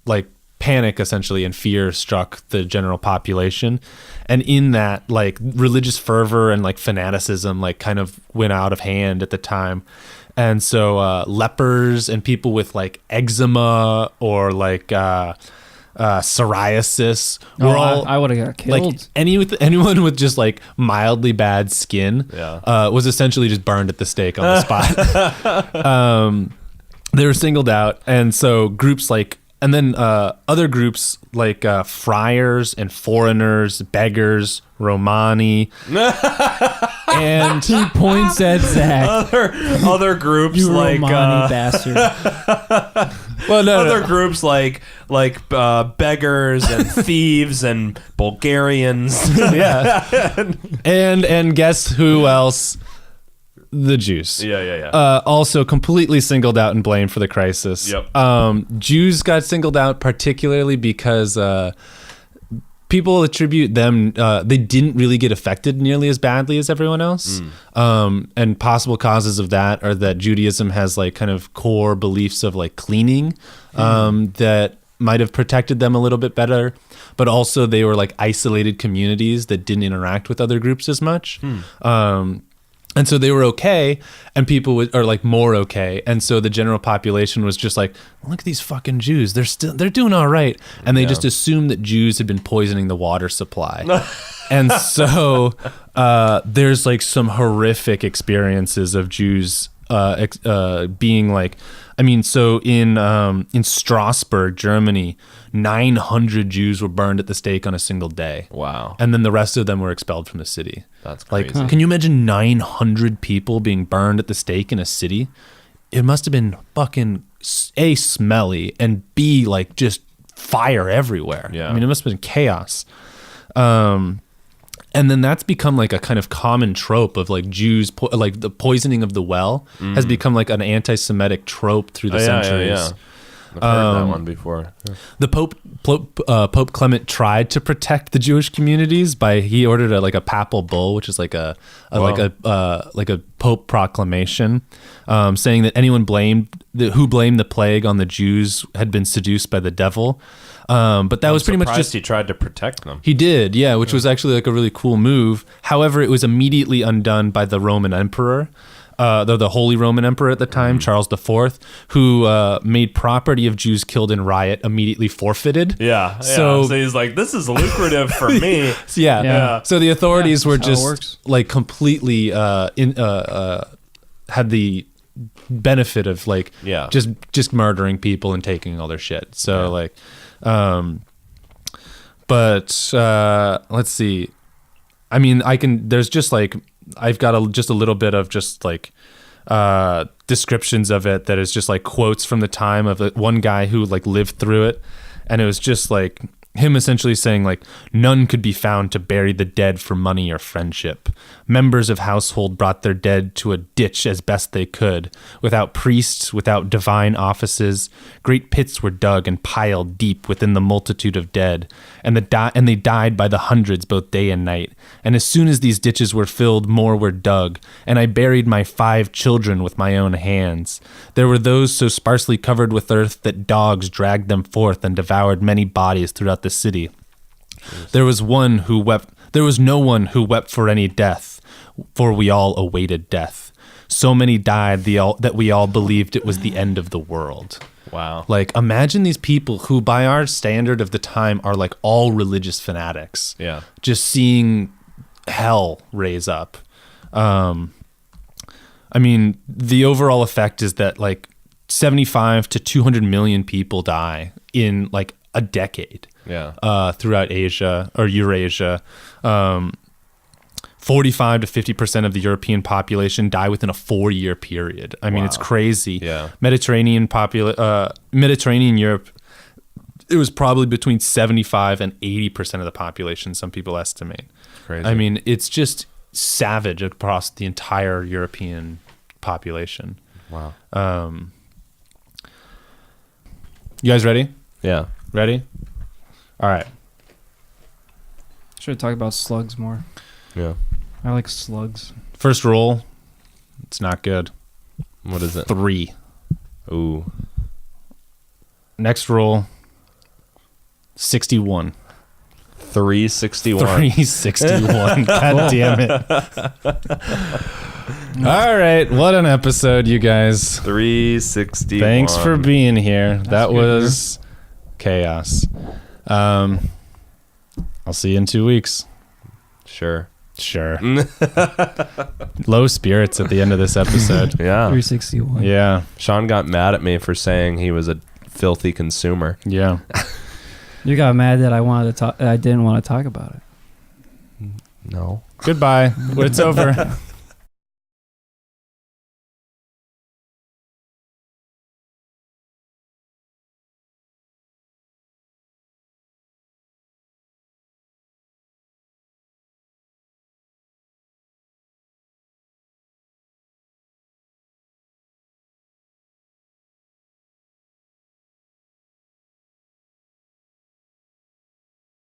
Like panic essentially and fear struck the general population. And in that, like religious fervor and like fanaticism like kind of went out of hand at the time. And so lepers and people with like eczema or like psoriasis were all I would have got killed. like anyone with just like mildly bad skin was essentially just burned at the stake on the spot. They were singled out, and so groups like, and then other groups like friars and foreigners, beggars, Romani, and He points at Zach. Other groups You like Romani bastard. well, no, other groups like beggars and thieves and Bulgarians. yeah, and guess who else? The Jews. Yeah. Also completely singled out and blamed for the crisis. Yep. Jews got singled out particularly because people attribute them, they didn't really get affected nearly as badly as everyone else. And possible causes of that are that Judaism has like kind of core beliefs of like cleaning that might have protected them a little bit better, but also they were like isolated communities that didn't interact with other groups as much. And so they were okay, and people are like more okay, and so the general population was just like, look at these fucking Jews, they're doing all right, and they just assumed that Jews had been poisoning the water supply. And so there's like some horrific experiences of Jews being like, I mean, so in Strasbourg, Germany, 900 Jews were burned at the stake on a single day. Wow. And then the rest of them were expelled from the city. That's Like, crazy. can you imagine 900 people being burned at the stake in a city? It must have been fucking A, smelly, and B, like just fire everywhere. Yeah. I mean, it must have been chaos. And then that's become like a kind of common trope of like Jews, like the poisoning of the well has become like an anti-Semitic trope through the centuries. Yeah. I've heard that one before. The Pope Clement tried to protect the Jewish communities he ordered a papal bull, which is like a Pope proclamation, saying that anyone who blamed the plague on the Jews had been seduced by the devil. But that was pretty much just he tried to protect them. He did, yeah, which was actually like a really cool move. However, it was immediately undone by the Roman Emperor. The Holy Roman Emperor at the time, Charles IV, who made property of Jews killed in riot immediately forfided. Yeah. So- So he's like, this is lucrative for me. So, yeah. So the authorities were that's how it just works. like completely had the benefit of like just murdering people and taking all their shit. So like, but let's see. I mean, there's just like, I've got just a little bit of just like the descriptions of it that is just like quotes from the time of one guy who like lived through it, and it was just like him essentially saying like none could be found to bury the dead for money or friendship. Members of household brought their dead to a ditch as best they could, without priests, without divine offices. Great pits were dug and piled deep within the multitude of dead, and they died by the hundreds both day and night. And as soon as these ditches were filled, more were dug, and I buried my 5 children with my own hands. There were those so sparsely covered with earth that dogs dragged them forth and devoured many bodies throughout the city. There was no one who wept for any death, for we all awaited death. So many died that we all believed it was the end of the world. Wow. Like, imagine these people who, by our standard of the time, are like all religious fanatics. Yeah. Just seeing hell raise up. I mean, the overall effect is that like 75 to 200 million people die in like a decade. Yeah. Throughout Asia or Eurasia. 45 to 50% of the European population die within a 4-year period. I mean, it's crazy. Yeah. Mediterranean Europe, it was probably between 75 and 80% of the population, some people estimate. Crazy. I mean, it's just savage across the entire European population. Wow. You guys ready? Yeah. Ready? All right. Should talk about slugs more. Yeah. I like slugs. First roll, it's not good. What is it? 3. Ooh. Next roll, 61. 361. 361. God damn it. All right. What an episode, you guys. 361. Thanks for being here. That good, was chaos. I'll see you in 2 weeks. Sure. Low spirits at the end of this episode. Yeah. 361. Yeah. Sean got mad at me for saying he was a filthy consumer. Yeah. You got mad that I didn't want to talk about it. No. Goodbye. It's over.